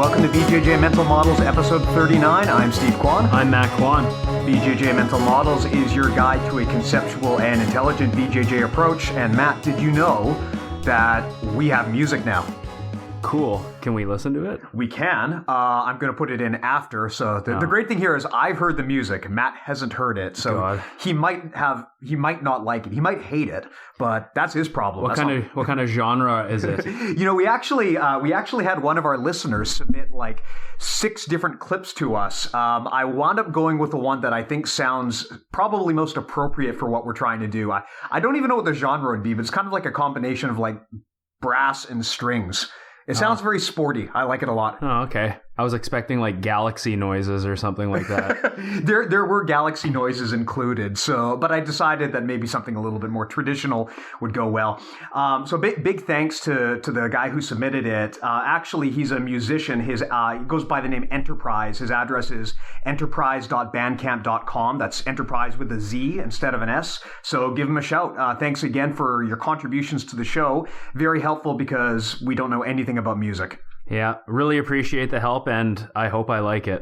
welcome to BJJ Mental Models, episode 39. I'm Steve Kwan. I'm Matt Kwan. BJJ Mental Models is your guide to a conceptual and intelligent BJJ approach. And Matt, did you know that we have music now? Cool. Can we listen to it? We can. I'm going to put it in after. So the great thing here is I've heard the music. Matt hasn't heard it. So he might not like it. He might hate it, but that's his problem. What kind of genre is it? You know, we actually had one of our listeners submit like 6 different clips to us. I wound up going with the one that I think sounds probably most appropriate for what we're trying to do. I don't even know what the genre would be, but it's kind of like a combination of like brass and strings. It sounds very sporty. I like it a lot. Oh, okay. I was expecting like galaxy noises or something like that. There were galaxy noises included, but I decided that maybe something a little bit more traditional would go well. So big thanks to the guy who submitted it. Actually, he's a musician. He goes by the name Enterprise. His address is enterprise.bandcamp.com. That's Enterprise with a Z instead of an S. So give him a shout. Thanks again for your contributions to the show. Very helpful because we don't know anything about music. Yeah, really appreciate the help, and I hope I like it.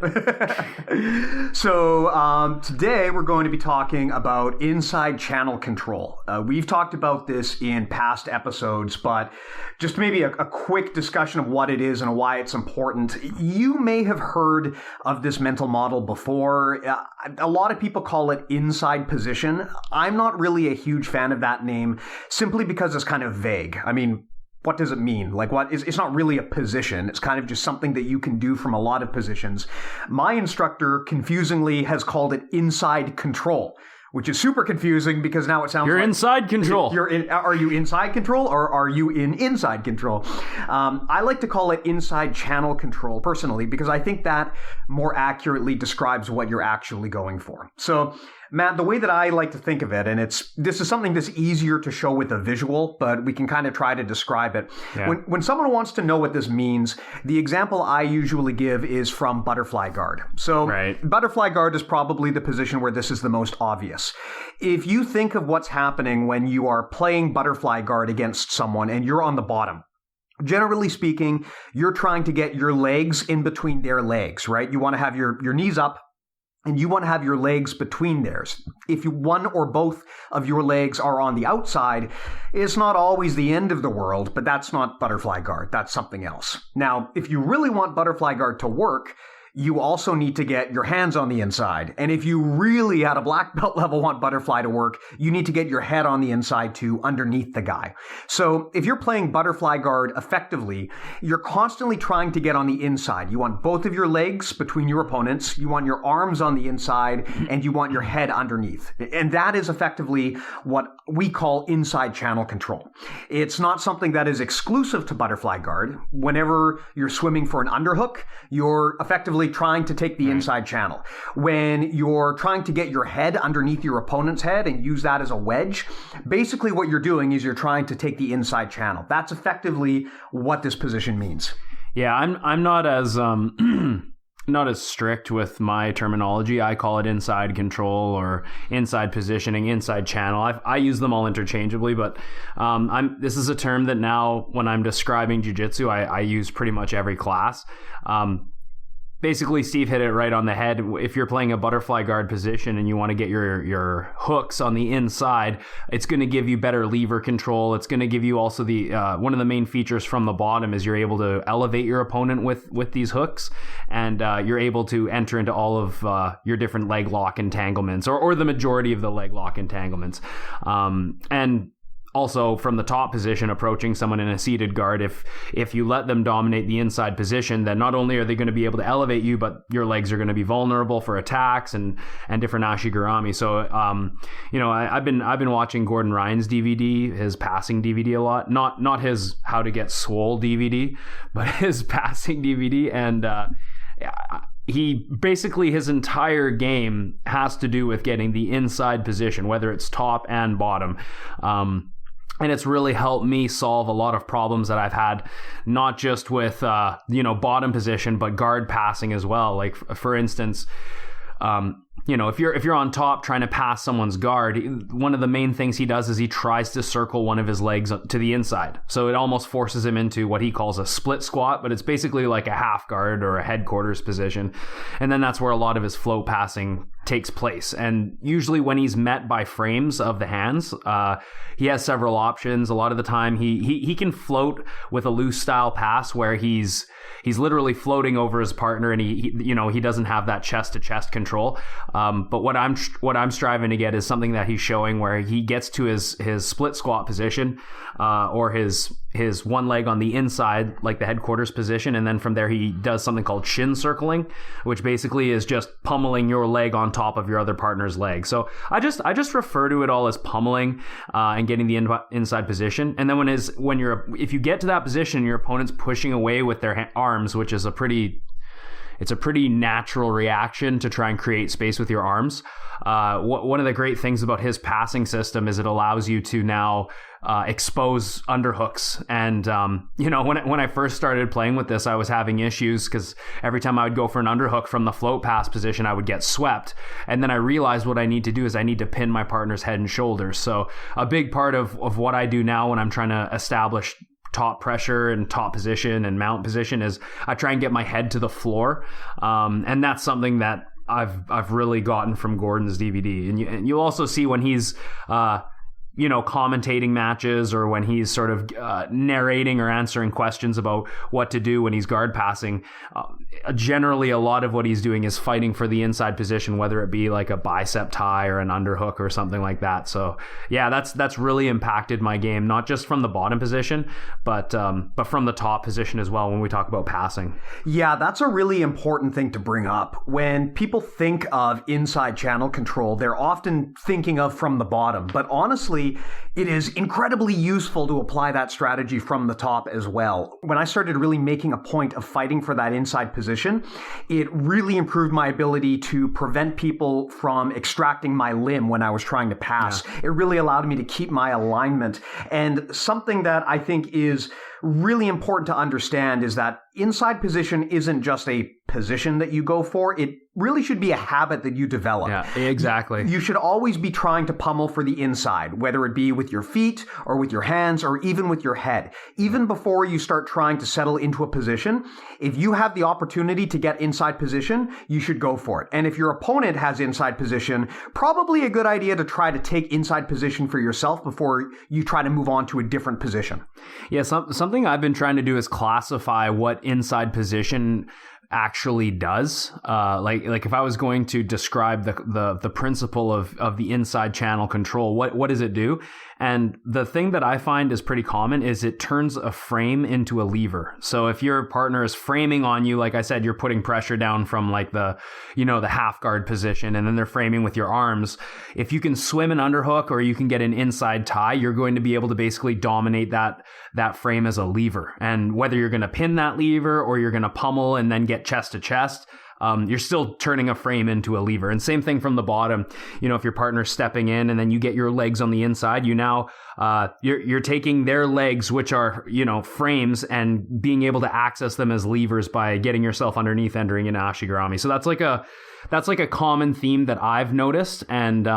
So today we're going to be talking about inside channel control. We've talked about this in past episodes, but just maybe a quick discussion of what it is and why it's important. You may have heard of this mental model before. A lot of people call it inside position. I'm not really a huge fan of that name simply because it's kind of vague. I mean, what does it mean? It's not really a position. It's kind of just something that you can do from a lot of positions. My instructor confusingly has called it inside control, which is super confusing because now it sounds you're inside control. Are you inside control or are you in inside control? I like to call it inside channel control personally because I think that more accurately describes what you're actually going for. So, Matt, the way that I like to think of it, and this is something that's easier to show with a visual, but we can kind of try to describe it. Yeah. When someone wants to know what this means, the example I usually give is from butterfly guard. So butterfly guard is probably the position where this is the most obvious. If you think of what's happening when you are playing butterfly guard against someone and you're on the bottom, generally speaking, you're trying to get your legs in between their legs, right? You want to have your knees up, and you want to have your legs between theirs. If one or both of your legs are on the outside, it's not always the end of the world, but that's not butterfly guard. That's something else. Now, if you really want butterfly guard to work, you also need to get your hands on the inside. And if you really at a black belt level want butterfly to work, you need to get your head on the inside too, underneath the guy. So if you're playing butterfly guard effectively, you're constantly trying to get on the inside. You want both of your legs between your opponents, you want your arms on the inside, and you want your head underneath. And that is effectively what we call inside channel control. It's not something that is exclusive to butterfly guard. Whenever you're swimming for an underhook, you're effectively trying to take the inside channel. When you're trying to get your head underneath your opponent's head and use that as a wedge, basically what you're doing is you're trying to take the inside channel. That's effectively what this position means. Yeah, I'm not as not as strict with my terminology. I call it inside control or inside positioning, inside channel. I use them all interchangeably, but this is a term that now when I'm describing jiu-jitsu, I use pretty much every class. Basically, Steve hit it right on the head. If you're playing a butterfly guard position and you want to get your hooks on the inside, it's going to give you better lever control. It's going to give you also the one of the main features from the bottom is you're able to elevate your opponent with these hooks, and you're able to enter into all of your different leg lock entanglements or the majority of the leg lock entanglements. And also, from the top position, approaching someone in a seated guard, if you let them dominate the inside position, then not only are they going to be able to elevate you, but your legs are going to be vulnerable for attacks and different ashigurami. So, I've been watching Gordon Ryan's DVD, his passing DVD a lot. Not his How to Get Swole DVD, but his passing DVD, and he basically his entire game has to do with getting the inside position, whether it's top and bottom. And it's really helped me solve a lot of problems that I've had, not just with, bottom position, but guard passing as well. Like, for instance, if you're on top trying to pass someone's guard, one of the main things he does is he tries to circle one of his legs to the inside. So it almost forces him into what he calls a split squat, but it's basically like a half guard or a headquarters position. And then that's where a lot of his float passing takes place. And usually when he's met by frames of the hands, he has several options. A lot of the time he can float with a loose style pass where he's literally floating over his partner, and he doesn't have that chest to chest control. But what I'm striving to get is something that he's showing where he gets to his split squat position, or his one leg on the inside, like the headquarters position, and then from there he does something called shin circling, which basically is just pummeling your leg on top of your other partner's leg. So I just refer to it all as pummeling and getting the inside position. And then if you get to that position, your opponent's pushing away with their arms, which is a pretty natural reaction to try and create space with your arms. One of the great things about his passing system is it allows you to now expose underhooks. And, when I first started playing with this, I was having issues because every time I would go for an underhook from the float pass position, I would get swept. And then I realized what I need to do is I need to pin my partner's head and shoulders. So a big part of what I do now when I'm trying to establish top pressure and top position and mount position is I try and get my head to the floor. And that's something that I've really gotten from Gordon's DVD. And you'll also see when he's, commentating matches, or when he's sort of narrating or answering questions about what to do when he's guard passing. Generally, a lot of what he's doing is fighting for the inside position, whether it be like a bicep tie or an underhook or something like that. So yeah, that's really impacted my game, not just from the bottom position, but from the top position as well when we talk about passing. Yeah, that's a really important thing to bring up. When people think of inside channel control, they're often thinking of from the bottom, but honestly, it is incredibly useful to apply that strategy from the top as well. When I started really making a point of fighting for that inside position, it really improved my ability to prevent people from extracting my limb when I was trying to pass. Yeah. It really allowed me to keep my alignment. And something that I think is really important to understand is that inside position isn't just a position that you go for. It really should be a habit that you develop. Yeah, exactly. You should always be trying to pummel for the inside, whether it be with your feet or with your hands or even with your head. Even before you start trying to settle into a position, if you have the opportunity to get inside position, you should go for it. And if your opponent has inside position, probably a good idea to try to take inside position for yourself before you try to move on to a different position. Yeah, something I've been trying to do is classify what inside position actually does. Like if I was going to describe the principle of the inside channel control, what does it do? And the thing that I find is pretty common is it turns a frame into a lever. So if your partner is framing on you, like I said, you're putting pressure down from like the half guard position, and then they're framing with your arms. If you can swim an underhook or you can get an inside tie, you're going to be able to basically dominate that frame as a lever. And whether you're going to pin that lever or you're going to pummel and then get chest to chest, you're still turning a frame into a lever. And same thing from the bottom. If your partner's stepping in and then you get your legs on the inside, you're taking their legs, which are, frames, and being able to access them as levers by getting yourself underneath, entering into ashigarami. So that's like a common theme that I've noticed. And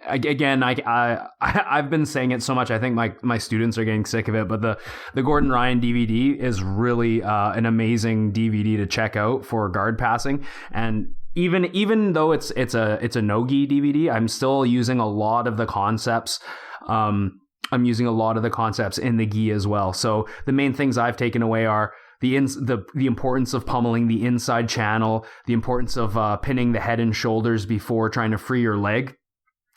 again, I've been saying it so much, I think my students are getting sick of it. But the Gordon Ryan DVD is really an amazing DVD to check out for guard passing. And even though it's a no-gi DVD, I'm still using a lot of the concepts. I'm using a lot of the concepts in the gi as well. So the main things I've taken away are the importance of pummeling the inside channel, the importance of pinning the head and shoulders before trying to free your leg,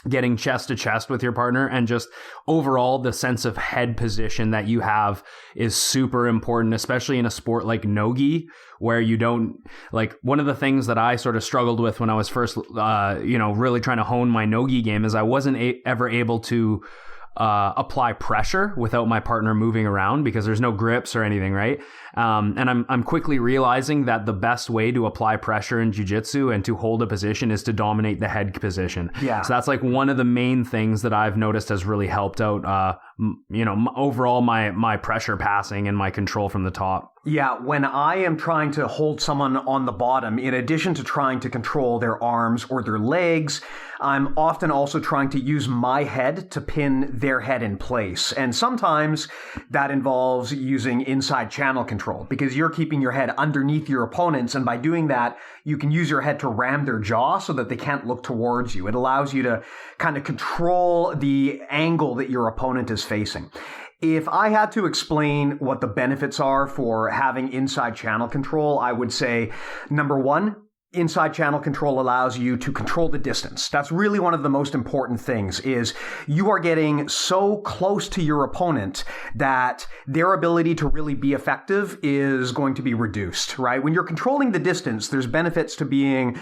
getting chest to chest with your partner, and just overall the sense of head position that you have is super important, especially in a sport like no-gi, where you don't, like, one of the things that I sort of struggled with when I was first, really trying to hone my no-gi game is I wasn't ever able to apply pressure without my partner moving around because there's no grips or anything, right? And I'm quickly realizing that the best way to apply pressure in jiu-jitsu and to hold a position is to dominate the head position. Yeah. So that's like one of the main things that I've noticed has really helped out overall my pressure passing and my control from the top. Yeah, when I am trying to hold someone on the bottom, in addition to trying to control their arms or their legs, I'm often also trying to use my head to pin their head in place. And sometimes that involves using inside channel control because you're keeping your head underneath your opponents. And by doing that, you can use your head to ram their jaw so that they can't look towards you. It allows you to kind of control the angle that your opponent is facing. If I had to explain what the benefits are for having inside channel control, I would say, number one, inside channel control allows you to control the distance. That's really one of the most important things is you are getting so close to your opponent that their ability to really be effective is going to be reduced, right? When you're controlling the distance, there's benefits to being,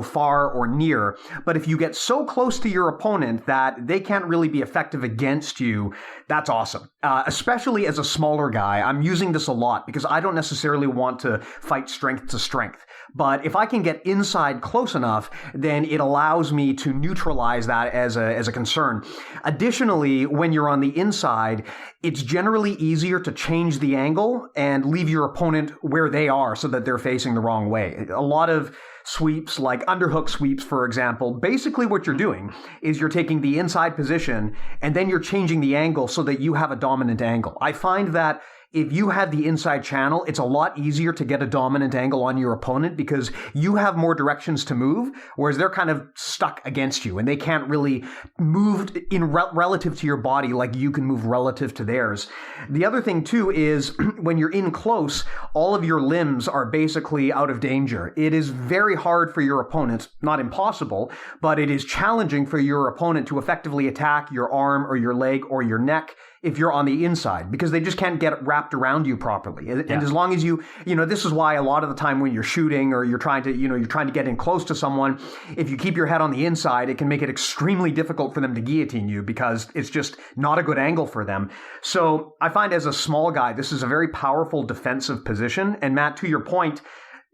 far or near. But if you get so close to your opponent that they can't really be effective against you, that's awesome. Especially as a smaller guy, I'm using this a lot because I don't necessarily want to fight strength to strength. But if I can get inside close enough, then it allows me to neutralize that as a concern. Additionally, when you're on the inside, it's generally easier to change the angle and leave your opponent where they are so that they're facing the wrong way. A lot of sweeps, like underhook sweeps, for example, basically what you're doing is you're taking the inside position and then you're changing the angle so that you have a dominant angle. I find that if you have the inside channel, it's a lot easier to get a dominant angle on your opponent because you have more directions to move, whereas they're kind of stuck against you and they can't really move in relative to your body like you can move relative to theirs. The other thing too is when you're in close, all of your limbs are basically out of danger. It is very hard for your opponent, not impossible, but it is challenging for your opponent to effectively attack your arm or your leg or your neck if you're on the inside, because they just can't get wrapped around you properly. And as long as this is why a lot of the time when you're shooting or you're trying to get in close to someone, if you keep your head on the inside, it can make it extremely difficult for them to guillotine you because it's just not a good angle for them. So I find as a small guy, this is a very powerful defensive position. And Matt, to your point,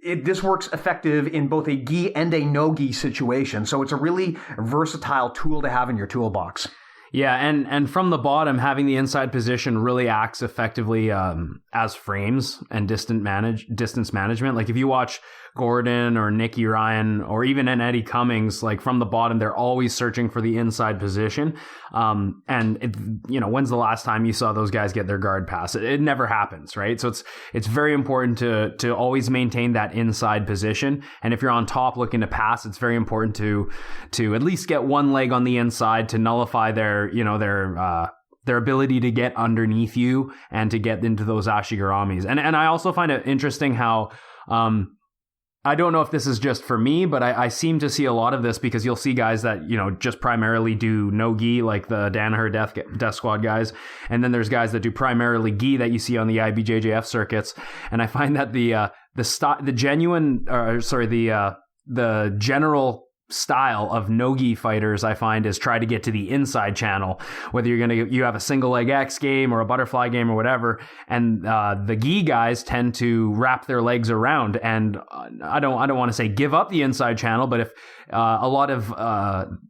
this works effective in both a gi and a no-gi situation. So it's a really versatile tool to have in your toolbox. Yeah, and from the bottom, having the inside position really acts effectively as frames and distance management. Like if you watch Gordon or Nicky Ryan or even an Eddie Cummings, like from the bottom, they're always searching for the inside position. When's the last time you saw those guys get their guard pass? It never happens, right? So it's very important to always maintain that inside position. And if you're on top looking to pass, it's very important to at least get one leg on the inside to nullify their ability to get underneath you and to get into those ashigaramis. And I also find it interesting how I don't know if this is just for me, but I seem to see a lot of this because you'll see guys that, just primarily do no-gi, like the Danaher Death Squad guys. And then there's guys that do primarily gi that you see on the IBJJF circuits. And I find that the general style of no-gi fighters, I find, is try to get to the inside channel, whether you have a single leg X game or a butterfly game or whatever. And the gi guys tend to wrap their legs around, and I don't want to say give up the inside channel, but if a lot of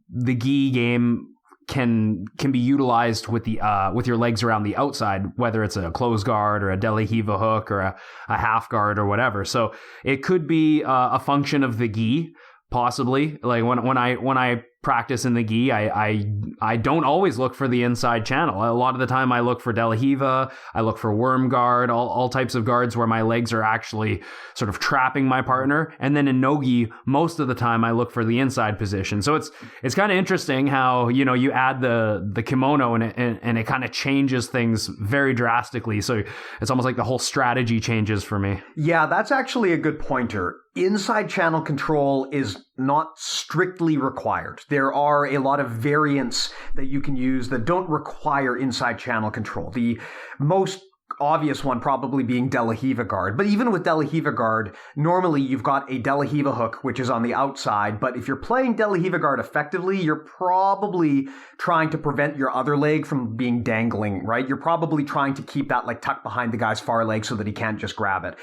the gi game can be utilized with your legs around the outside, whether it's a close guard or a Della Hiva hook or a half guard or whatever. So it could be a function of the gi. Possibly, like when I practice in the gi, I don't always look for the inside channel. A lot of the time I look for Della Hiva, I look for worm guard, all types of guards where my legs are actually sort of trapping my partner. And then in no-gi, most of the time I look for the inside position. So it's kind of interesting how, you add the kimono and it kind of changes things very drastically. So it's almost like the whole strategy changes for me. Yeah, that's actually a good pointer. Inside channel control is not strictly required. There are a lot of variants that you can use that don't require inside channel control. The most obvious one probably being Della Hiva guard. But even with Della Hiva guard, normally you've got a Della Hiva hook, which is on the outside. But if you're playing Della Hiva guard effectively, you're probably trying to prevent your other leg from being dangling, right? You're probably trying to keep that tucked behind the guy's far leg so that he can't just grab it.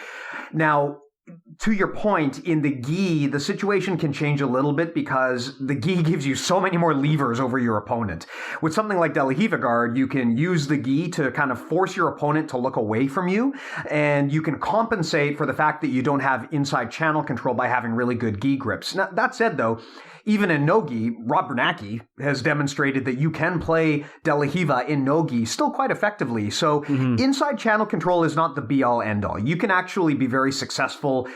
Now, to your point, in the gi, the situation can change a little bit because the gi gives you so many more levers over your opponent. With something like Della Hiva guard, you can use the gi to kind of force your opponent to look away from you, and you can compensate for the fact that you don't have inside channel control by having really good gi grips. Now, that said, though, even in no-gi, Rob Bernacki has demonstrated that you can play Della Hiva in no-gi still quite effectively. So inside channel control is not the be-all, end-all. You can actually be very successful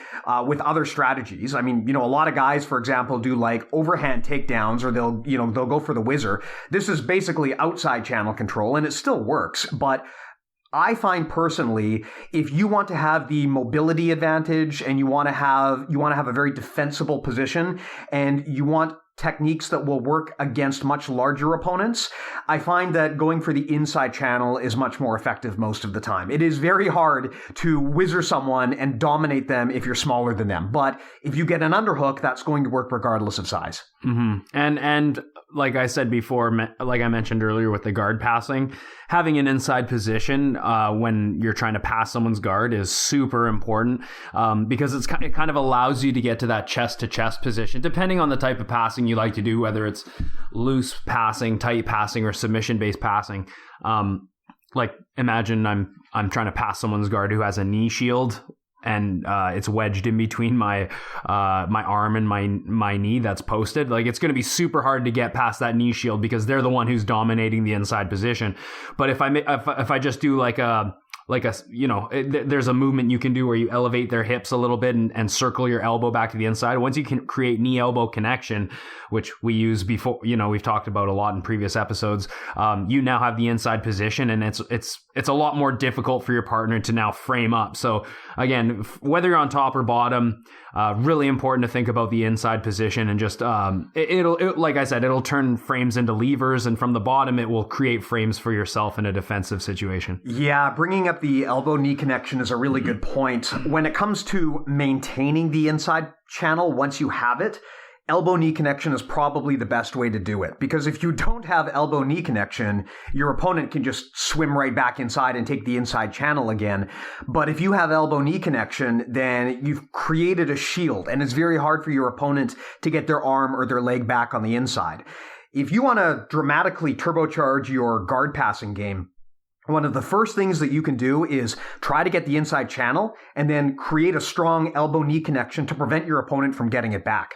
with other strategies. I mean, a lot of guys, for example, do like overhand takedowns, or they'll go for the whizzer. This is basically outside channel control, and it still works. But I find personally, if you want to have the mobility advantage and you want to have a very defensible position, and you want techniques that will work against much larger opponents, I find that going for the inside channel is much more effective most of the time. It is very hard to whizzer someone and dominate them if you're smaller than them. But if you get an underhook, that's going to work regardless of size. Mm-hmm. And like I said before, like I mentioned earlier with the guard passing, having an inside position when you're trying to pass someone's guard is super important because it kind of allows you to get to that chest-to-chest position, depending on the type of passing you like to do, whether it's loose passing, tight passing, or submission-based passing. Like imagine I'm trying to pass someone's guard who has a knee shield, and it's wedged in between my arm and my knee that's posted. Like, it's going to be super hard to get past that knee shield because they're the one who's dominating the inside position. But if I just do there's a movement you can do where you elevate their hips a little bit and circle your elbow back to the inside. Once you can create knee elbow connection, which we use before, we've talked about a lot in previous episodes, you now have the inside position, and it's a lot more difficult for your partner to now frame up. So again, whether you're on top or bottom, really important to think about the inside position, and just like I said, it'll turn frames into levers, and from the bottom it will create frames for yourself in a defensive situation. Yeah, bringing up the elbow-knee connection is a really good point. When it comes to maintaining the inside channel, once you have it, elbow-knee connection is probably the best way to do it. Because if you don't have elbow-knee connection, your opponent can just swim right back inside and take the inside channel again. But if you have elbow-knee connection, then you've created a shield, and it's very hard for your opponent to get their arm or their leg back on the inside. If you want to dramatically turbocharge your guard passing game, one of the first things that you can do is try to get the inside channel and then create a strong elbow-knee connection to prevent your opponent from getting it back.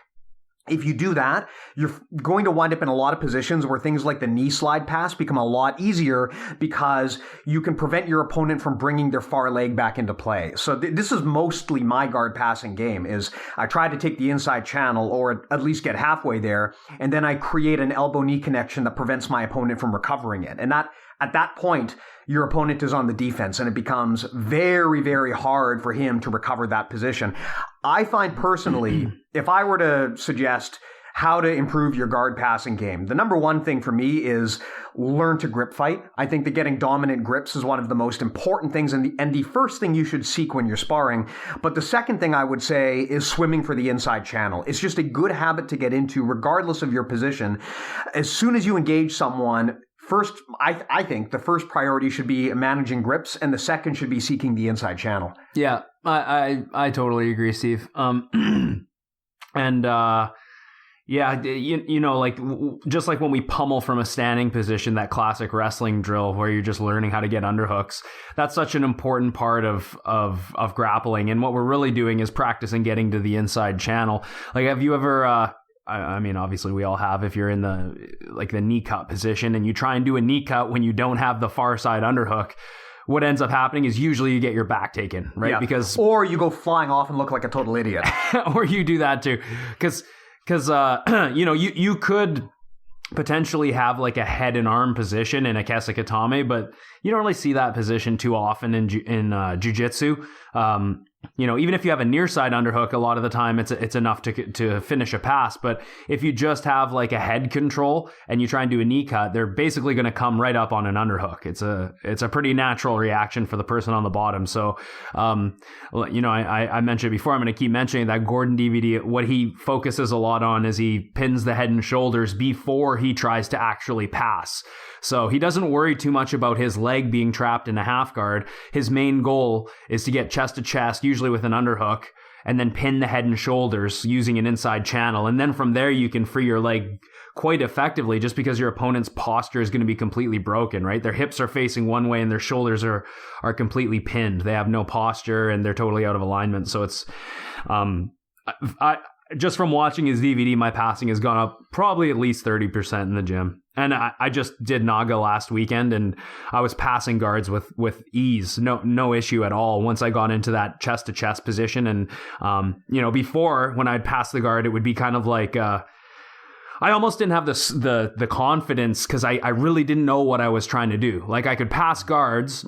If you do that, you're going to wind up in a lot of positions where things like the knee slide pass become a lot easier because you can prevent your opponent from bringing their far leg back into play. So this is mostly my guard passing game, is I try to take the inside channel or at least get halfway there, and then I create an elbow-knee connection that prevents my opponent from recovering it. And at that point, your opponent is on the defense, and it becomes very, very hard for him to recover that position. I find personally, if I were to suggest how to improve your guard passing game, the number one thing for me is learn to grip fight. I think that getting dominant grips is one of the most important things, and the first thing you should seek when you're sparring. But the second thing I would say is swimming for the inside channel. It's just a good habit to get into regardless of your position. As soon as you engage someone, first, I think the first priority should be managing grips, and the second should be seeking the inside channel. Yeah, I totally agree, Steve. Yeah, just like when we pummel from a standing position, that classic wrestling drill where you're just learning how to get underhooks, that's such an important part of grappling. And what we're really doing is practicing getting to the inside channel. Like, have you ever... I mean, obviously we all have, if you're in the knee cut position and you try and do a knee cut when you don't have the far side underhook, what ends up happening is usually you get your back taken, right? Yeah. Or you go flying off and look like a total idiot. Or you do that too. Because you could potentially have like a head and arm position in a kesikatame, but you don't really see that position too often in jiu-jitsu. Even if you have a near side underhook, a lot of the time it's enough to finish a pass. But if you just have like a head control and you try and do a knee cut, they're basically going to come right up on an underhook. It's a pretty natural reaction for the person on the bottom. So, I mentioned before, I'm going to keep mentioning that Gordon DVD. What he focuses a lot on is he pins the head and shoulders before he tries to actually pass. So he doesn't worry too much about his leg being trapped in a half guard. His main goal is to get chest to chest, usually with an underhook, and then pin the head and shoulders using an inside channel. And then from there, you can free your leg quite effectively, just because your opponent's posture is going to be completely broken, right? Their hips are facing one way and their shoulders are completely pinned. They have no posture and they're totally out of alignment. So it's, I just from watching his DVD, my passing has gone up probably at least 30% in the gym. And I just did Naga last weekend, and I was passing guards with ease, no issue at all. Once I got into that chest to chest position, and before, when I'd pass the guard, it would be kind of like I almost didn't have the confidence, because I really didn't know what I was trying to do. Like, I could pass guards,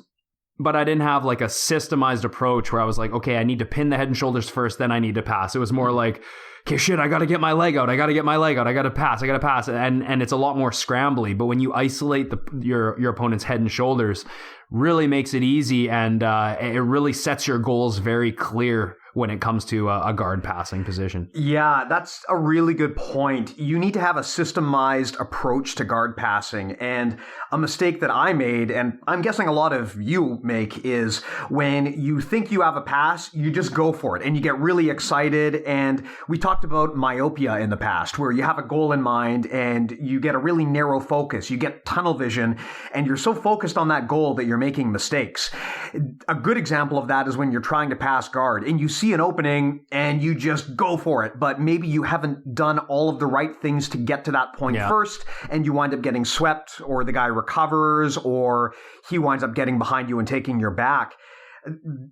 but I didn't have like a systemized approach where I was like, okay, I need to pin the head and shoulders first, then I need to pass. It was more like, okay, shit, I got to get my leg out. I got to pass. And it's a lot more scrambly. But when you isolate your opponent's head and shoulders, really makes it easy, and it really sets your goals very clear when it comes to a guard passing position. Yeah, that's a really good point. You need to have a systemized approach to guard passing. And a mistake that I made, and I'm guessing a lot of you make, is when you think you have a pass, you just go for it and you get really excited. And we talked about myopia in the past, where you have a goal in mind and you get a really narrow focus. You get tunnel vision and you're so focused on that goal that you're making mistakes. A good example of that is when you're trying to pass guard and you see an opening and you just go for it, but maybe you haven't done all of the right things to get to that point first, and you wind up getting swept, or the guy recovers, or he winds up getting behind you and taking your back.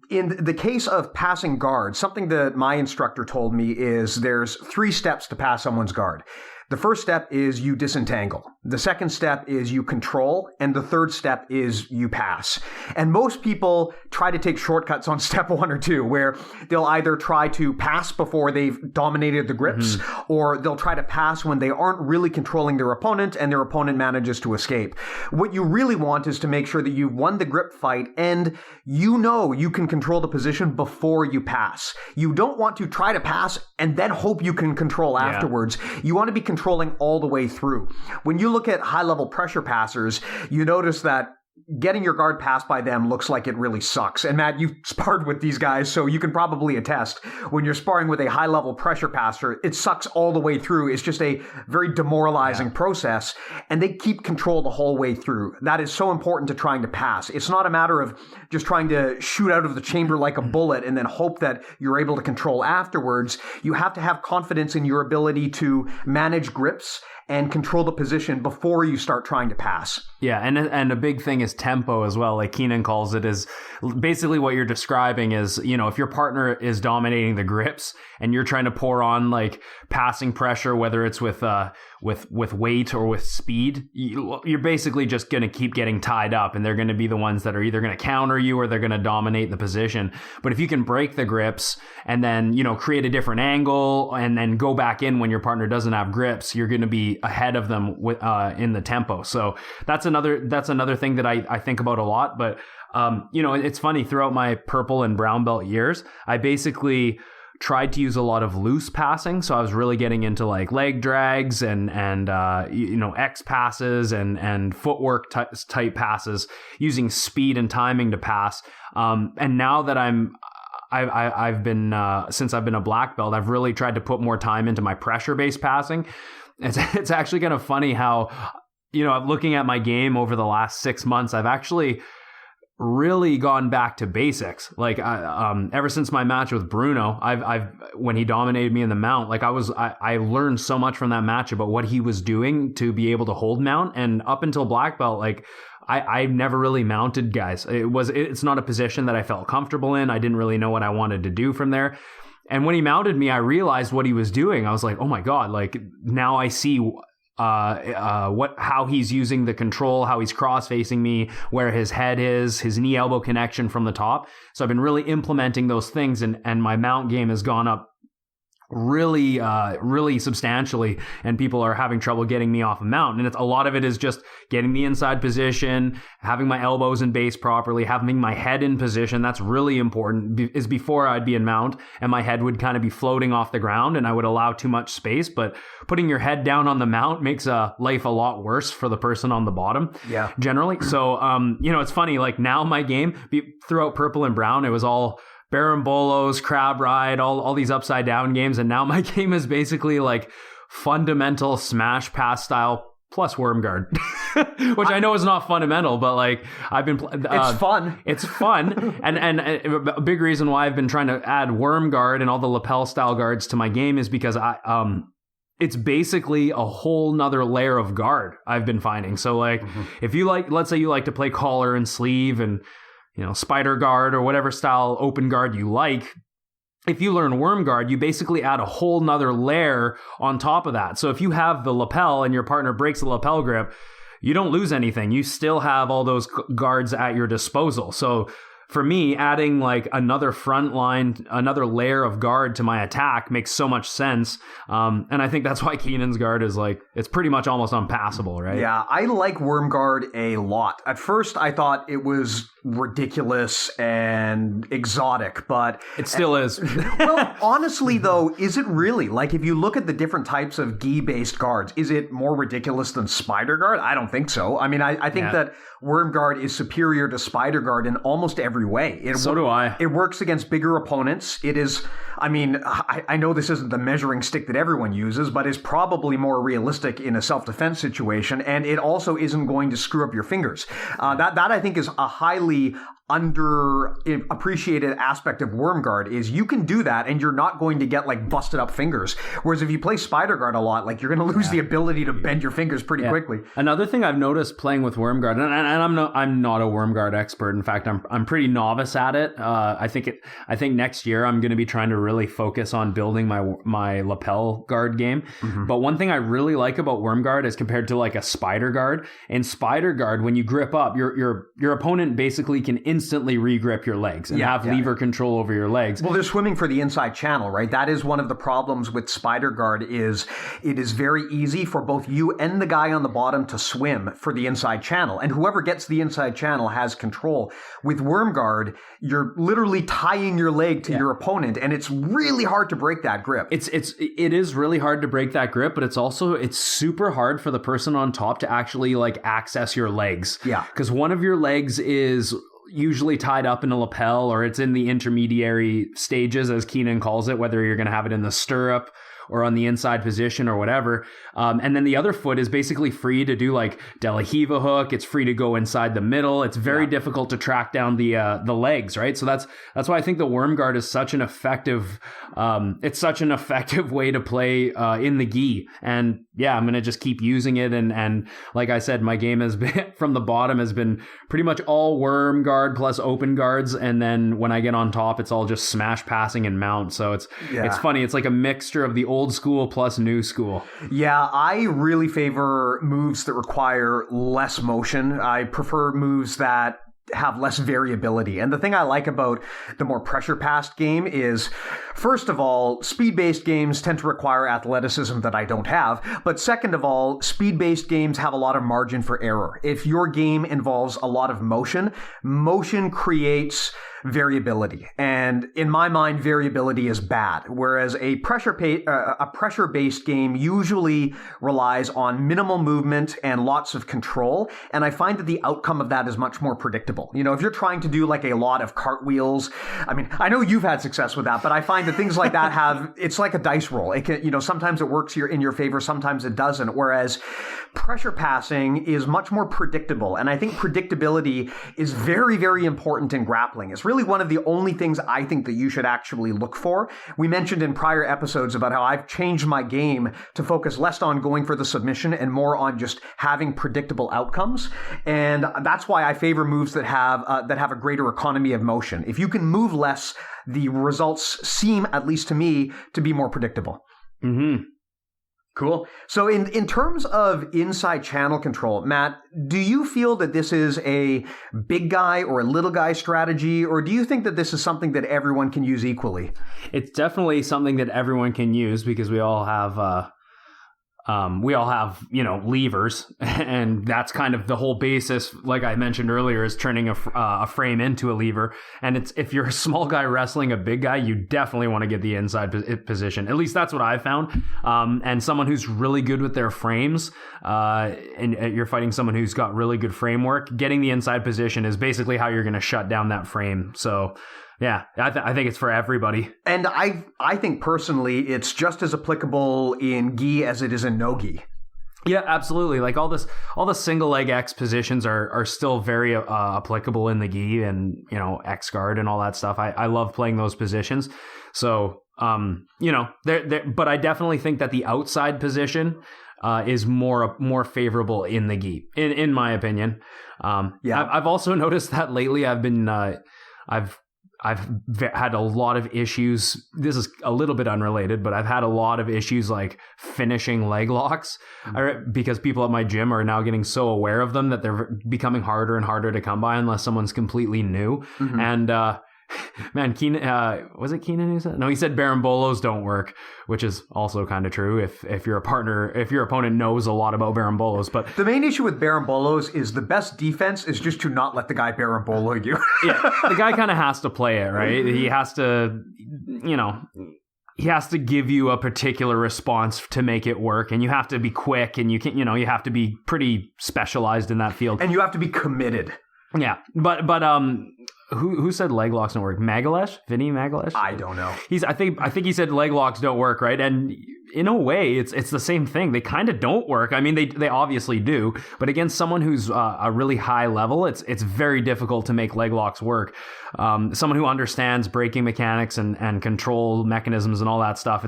In the case of passing guard, something that my instructor told me is there's 3 steps to pass someone's guard. The first step is you disentangle. The second step is you control. And the third step is you pass. And most people try to take shortcuts on step 1 or 2, where they'll either try to pass before they've dominated the grips, or they'll try to pass when they aren't really controlling their opponent and their opponent manages to escape. What you really want is to make sure that you've won the grip fight and you know you can control the position before you pass. You don't want to try to pass and then hope you can control afterwards. You want to be controlling all the way through. When you look at high-level pressure passers, you notice that getting your guard passed by them looks like it really sucks. And Matt, you've sparred with these guys, so you can probably attest. When you're sparring with a high-level pressure passer, it sucks all the way through. It's just a very demoralizing process, and they keep control the whole way through. That is so important to trying to pass. It's not a matter of just trying to shoot out of the chamber like a bullet and then hope that you're able to control afterwards. You have to have confidence in your ability to manage grips and control the position before you start trying to pass. Yeah, and a big thing is tempo as well. Like Keenan calls it, is basically what you're describing is, if your partner is dominating the grips and you're trying to pour on like passing pressure, whether it's with weight or with speed, you're basically just going to keep getting tied up, and they're going to be the ones that are either going to counter you or they're going to dominate the position. But if you can break the grips and then, create a different angle and then go back in when your partner doesn't have grips, you're going to be ahead of them in the tempo. So that's another thing that I think about a lot. But it's funny, throughout my purple and brown belt years, I basically tried to use a lot of loose passing. So I was really getting into like leg drags and X passes and footwork type passes, using speed and timing to pass. And now that I've been since I've been a black belt, I've really tried to put more time into my pressure based passing. It's actually kind of funny how, looking at my game over the last 6 months, I've actually really gone back to basics. Like ever since my match with Bruno, I've when he dominated me in the mount, like I learned so much from that match about what he was doing to be able to hold mount. And up until black belt, like I never really mounted guys. It's not a position that I felt comfortable in. I didn't really know what I wanted to do from there. And when he mounted me, I realized what he was doing. I was like, oh my God, like now I see how he's using the control, how he's cross facing me, where his head is, his knee elbow connection from the top. So I've been really implementing those things, and my mount game has gone up really substantially, and people are having trouble getting me off a mount. And a lot of it is just getting the inside position, having my elbows in base properly, having my head in position. That's really important. Is before I'd be in mount and my head would kind of be floating off the ground and I would allow too much space, but putting your head down on the mount makes life a lot worse for the person on the bottom. Yeah. Generally. So, it's funny, like now my game throughout purple and brown, it was all Barambolos, Crab Ride, all these upside down games. And now my game is basically like fundamental smash pass style plus worm guard, which I know is not fundamental, but like I've been it's fun. It's fun. and a big reason why I've been trying to add worm guard and all the lapel style guards to my game is because it's basically a whole nother layer of guard I've been finding. So like if you like, let's say you like to play collar and sleeve and, you know, spider guard or whatever style open guard you like, if you learn worm guard, you basically add a whole nother layer on top of that. So if you have the lapel and your partner breaks the lapel grip, you don't lose anything. You still have all those guards at your disposal. So for me, adding like another front line, another layer of guard to my attack makes so much sense. And I think that's why Keenan's guard is like, it's pretty much almost unpassable, right? Yeah, I like worm guard a lot. At first, I thought it was ridiculous and exotic, but it still is. Well, honestly, though, is it really? Like, if you look at the different types of gi-based guards, is it more ridiculous than spider guard? I don't think so. I mean, I think that worm guard is superior to spider guard in almost every way. So do I. It works against bigger opponents. It is, I mean, I know this isn't the measuring stick that everyone uses, but is probably more realistic in a self-defense situation, and it also isn't going to screw up your fingers. That I think is a highly underappreciated aspect of worm guard is you can do that and you're not going to get like busted up fingers. Whereas if you play spider guard a lot, like you're going to lose the ability to bend your fingers pretty quickly. Another thing I've noticed playing with worm guard, and I'm not a worm guard expert. In fact, I'm pretty novice at it. I think next year I'm going to be trying to really focus on building my lapel guard game. But one thing I really like about worm guard is compared to like a spider guard. In spider guard, when you grip up, your opponent basically can instantly regrip your legs and have lever control over your legs. Well, they're swimming for the inside channel, right? That is one of the problems with spider guard is it is very easy for both you and the guy on the bottom to swim for the inside channel. And whoever gets the inside channel has control. With worm guard, you're literally tying your leg to your opponent, and it's really hard to break that grip. It is really hard to break that grip, but it's super hard for the person on top to actually like access your legs. Yeah. Because one of your legs is usually tied up in a lapel, or it's in the intermediary stages, as Keenan calls it, whether you're going to have it in the stirrup or on the inside position or whatever. And then the other foot is basically free to do like Della Hiva hook. It's free to go inside the middle. It's very difficult to track down the legs, right? So that's why I think the worm guard is such an effective, it's such an effective way to play in the gi. And yeah, I'm going to just keep using it. And like I said, my game has been, from the bottom, has been pretty much all worm guard plus open guards. And then when I get on top, it's all just smash passing and mount. So it's funny. It's like a mixture of the old school plus new school. Yeah, I really favor moves that require less motion. I prefer moves that have less variability. And the thing I like about the more pressure-passed game is, first of all, speed-based games tend to require athleticism that I don't have. But second of all, speed-based games have a lot of margin for error. If your game involves a lot of motion creates variability. And in my mind, variability is bad. Whereas a pressure-based game usually relies on minimal movement and lots of control. And I find that the outcome of that is much more predictable. You know, if you're trying to do like a lot of cartwheels, I mean, I know you've had success with that, but I find that things like that it's like a dice roll. It can, you know, sometimes it works in your favor, sometimes it doesn't. Whereas pressure passing is much more predictable. And I think predictability is very, very important in grappling. It's really one of the only things I think that you should actually look for. We mentioned in prior episodes about how I've changed my game to focus less on going for the submission and more on just having predictable outcomes. And that's why I favor moves that have a greater economy of motion. If you can move less, the results seem, at least to me, to be more predictable. Mm-hmm. Cool. So in terms of inside channel control, Matt, do you feel that this is a big guy or a little guy strategy, or do you think that this is something that everyone can use equally? It's definitely something that everyone can use because we all have you know, levers, and that's kind of the whole basis, like I mentioned earlier, is turning a frame into a lever. And it's, if you're a small guy wrestling a big guy, you definitely want to get the inside position. At least that's what I've found. And someone who's really good with their frames, and you're fighting someone who's got really good framework, getting the inside position is basically how you're going to shut down that frame. So Yeah, I think it's for everybody. And I think personally, it's just as applicable in gi as it is in no gi. Yeah, absolutely. Like all the single leg X positions are still very applicable in the gi and, X guard and all that stuff. I love playing those positions. So, but I definitely think that the outside position is more favorable in the gi, in my opinion. I've also noticed that lately I've had a lot of issues. This is a little bit unrelated, but I've had a lot of issues like finishing leg locks because people at my gym are now getting so aware of them that they're becoming harder and harder to come by unless someone's completely new. Mm-hmm. And man, Keenan, was it Keenan who said? No, he said barambolos don't work, which is also kind of true if your opponent knows a lot about barambolos. But the main issue with barambolos is the best defense is just to not let the guy barambolo you. Yeah, the guy kind of has to play it, right? He has to, he has to give you a particular response to make it work, and you have to be quick, and you have to be pretty specialized in that field, and you have to be committed. Yeah, but who said leg locks don't work? Magalesh? Vinny Magalesh? I don't know. I think he said leg locks don't work, right? And in a way, it's the same thing. They kind of don't work. I mean, they obviously do, but against someone who's a really high level, it's very difficult to make leg locks work. Someone who understands braking mechanics and control mechanisms and all that stuff,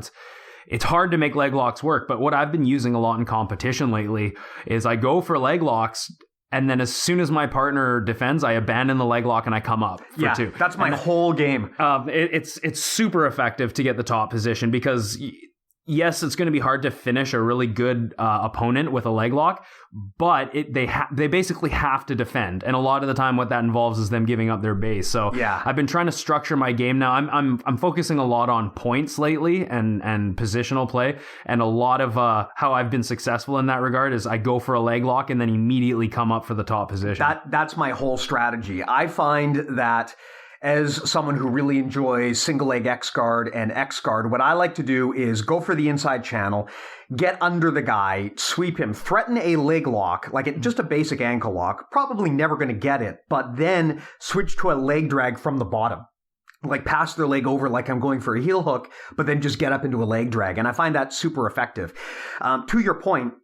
it's hard to make leg locks work. But what I've been using a lot in competition lately is I go for leg locks, and then as soon as my partner defends, I abandon the leg lock and I come up for two. That's my whole game. It's super effective to get the top position because, yes, it's going to be hard to finish a really good opponent with a leg lock, but they basically have to defend, and a lot of the time, what that involves is them giving up their base. So yeah. I've been trying to structure my game now. I'm focusing a lot on points lately and positional play, and a lot of how I've been successful in that regard is I go for a leg lock and then immediately come up for the top position. That's my whole strategy. I find that, as someone who really enjoys single leg X guard and X guard, what I like to do is go for the inside channel, get under the guy, sweep him, threaten a leg lock, just a basic ankle lock, probably never going to get it, but then switch to a leg drag from the bottom. Pass their leg over like I'm going for a heel hook, but then just get up into a leg drag. And I find that super effective. To your point,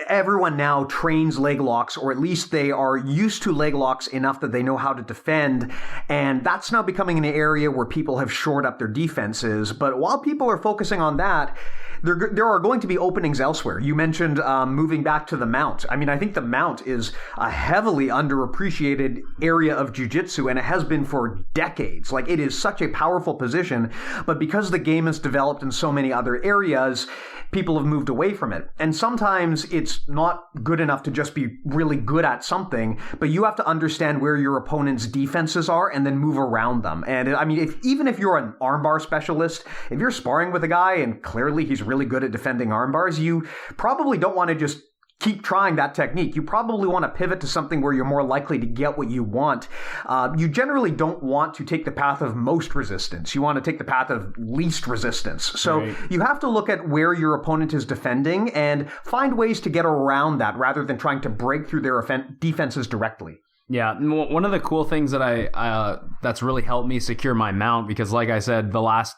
everyone now trains leg locks, or at least they are used to leg locks enough that they know how to defend. And that's now becoming an area where people have shored up their defenses. But while people are focusing on that, there are going to be openings elsewhere. You mentioned moving back to the mount. I mean, I think the mount is a heavily underappreciated area of jiu-jitsu, and it has been for decades. It is such a powerful position, but because the game has developed in so many other areas, people have moved away from it. And sometimes it's not good enough to just be really good at something, but you have to understand where your opponent's defenses are and then move around them. And I mean, even if you're an armbar specialist, if you're sparring with a guy and clearly he's really good at defending armbars, you probably don't want to just keep trying that technique. You probably want to pivot to something where you're more likely to get what you want. You generally don't want to take the path of most resistance. You want to take the path of least resistance. So right. You have to look at where your opponent is defending and find ways to get around that rather than trying to break through their defenses directly. Yeah, one of the cool things that that's really helped me secure my mount, because like I said, the last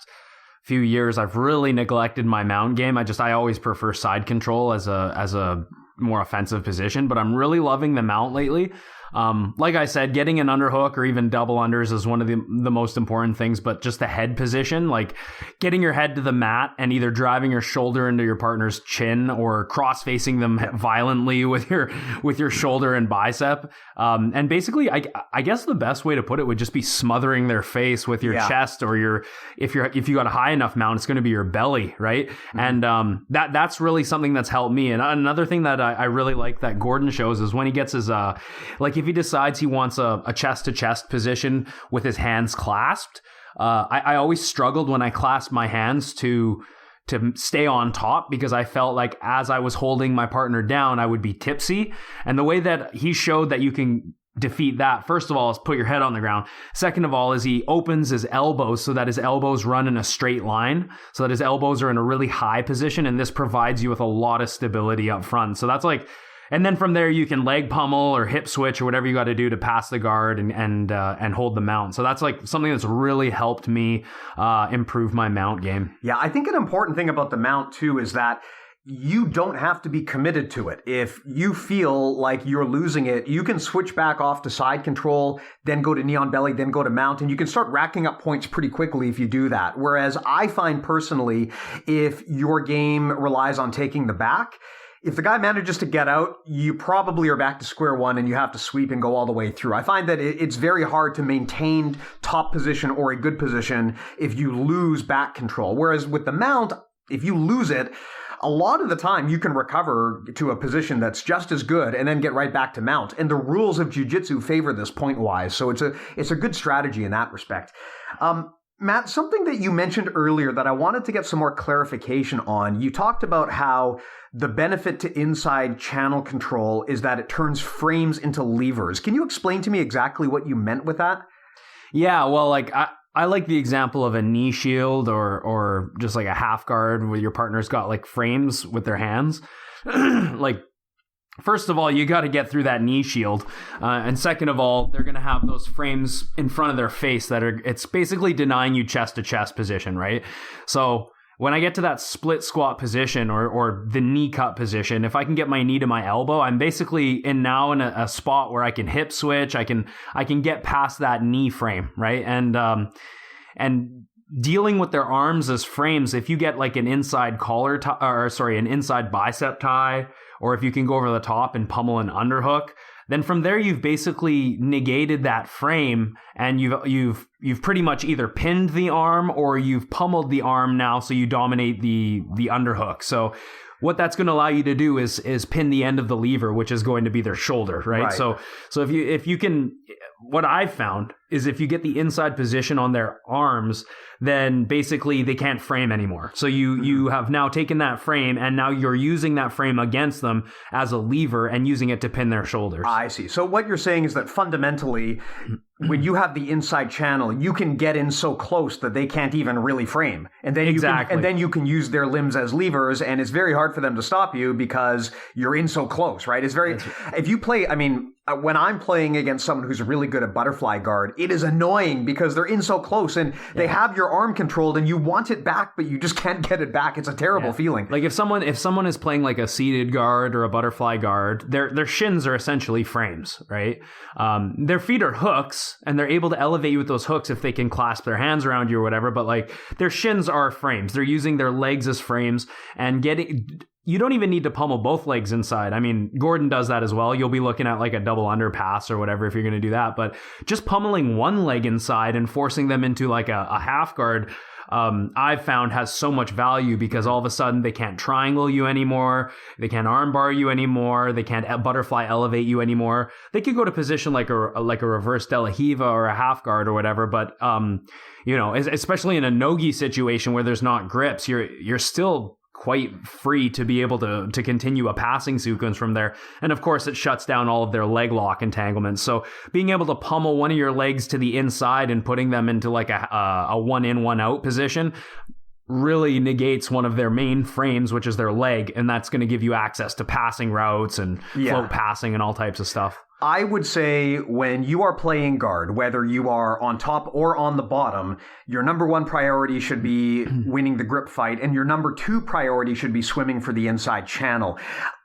few years I've really neglected my mount game. I always prefer side control as a more offensive position, but I'm really loving the mount lately. Like I said, getting an underhook or even double unders is one of the most important things, but just the head position, getting your head to the mat and either driving your shoulder into your partner's chin or cross-facing them violently with your shoulder and bicep. And basically, I guess the best way to put it would just be smothering their face with your chest, or if you got a high enough mount, it's going to be your belly, right? Mm-hmm. And that's really something that's helped me. And another thing that I really like that Gordon shows is when he gets his if he decides he wants a chest-to-chest position with his hands clasped, I always struggled when I clasped my hands to stay on top, because I felt like as I was holding my partner down, I would be tipsy. And the way that he showed that you can defeat that, first of all, is put your head on the ground. Second of all, is he opens his elbows so that his elbows run in a straight line, so that his elbows are in a really high position, and this provides you with a lot of stability up front. So that's And then from there, you can leg pummel or hip switch or whatever you got to do to pass the guard and hold the mount. So that's like something that's really helped me improve my mount game. Yeah, I think an important thing about the mount too is that you don't have to be committed to it. If you feel like you're losing it, you can switch back off to side control, then go to knee on belly, then go to mount, and you can start racking up points pretty quickly if you do that. Whereas I find personally, if your game relies on taking the back, if the guy manages to get out, you probably are back to square one and you have to sweep and go all the way through. I find that it's very hard to maintain top position or a good position if you lose back control. Whereas with the mount, if you lose it, a lot of the time you can recover to a position that's just as good and then get right back to mount. And the rules of jiu-jitsu favor this point-wise. So it's a good strategy in that respect. Matt, something that you mentioned earlier that I wanted to get some more clarification on. You talked about how the benefit to inside channel control is that it turns frames into levers. Can you explain to me exactly what you meant with that? Yeah, well, like I like the example of a knee shield or just like a half guard where your partner's got like frames with their hands. Like, first of all, you got to get through that knee shield. And second of all, they're going to have those frames in front of their face it's basically denying you chest to chest position, right? So when I get to that split squat position or the knee cut position, if I can get my knee to my elbow, I'm basically in a spot where I can hip switch. I can get past that knee frame, right? And dealing with their arms as frames, if you get like an inside an inside bicep tie, or if you can go over the top and pummel an underhook, then from there you've basically negated that frame and you've pretty much either pinned the arm or you've pummeled the arm now, so you dominate the underhook. So what that's going to allow you to do is pin the end of the lever, which is going to be their shoulder, right? So if you can, what I've found is if you get the inside position on their arms, then basically they can't frame anymore. So you have now taken that frame and now you're using that frame against them as a lever and using it to pin their shoulders. I see. So what you're saying is that fundamentally, when you have the inside channel, you can get in so close that they can't even really frame. And then you can use their limbs as levers, and it's very hard for them to stop you because you're in so close, right? If you play, when I'm playing against someone who's really good at butterfly guard, it is annoying because they're in so close and they have your arm controlled and you want it back, but you just can't get it back. It's a terrible feeling. Like if someone is playing like a seated guard or a butterfly guard, their shins are essentially frames, right? Their feet are hooks and they're able to elevate you with those hooks if they can clasp their hands around you or whatever, but like their shins are frames. They're using their legs as frames and you don't even need to pummel both legs inside. I mean, Gordon does that as well. You'll be looking at like a double underpass or whatever if you're going to do that. But just pummeling one leg inside and forcing them into like a half guard, I've found has so much value because all of a sudden they can't triangle you anymore. They can't armbar you anymore. They can't butterfly elevate you anymore. They could go to position like a reverse Della Hiva or a half guard or whatever. But, especially in a no-gi situation where there's not grips, you're still quite free to be able to continue a passing sequence from there. And of course, it shuts down all of their leg lock entanglements. So being able to pummel one of your legs to the inside and putting them into like a one in, one out position really negates one of their main frames, which is their leg. And that's going to give you access to passing routes and float passing and all types of stuff. I would say when you are playing guard, whether you are on top or on the bottom, your number one priority should be winning the grip fight, and your number two priority should be swimming for the inside channel.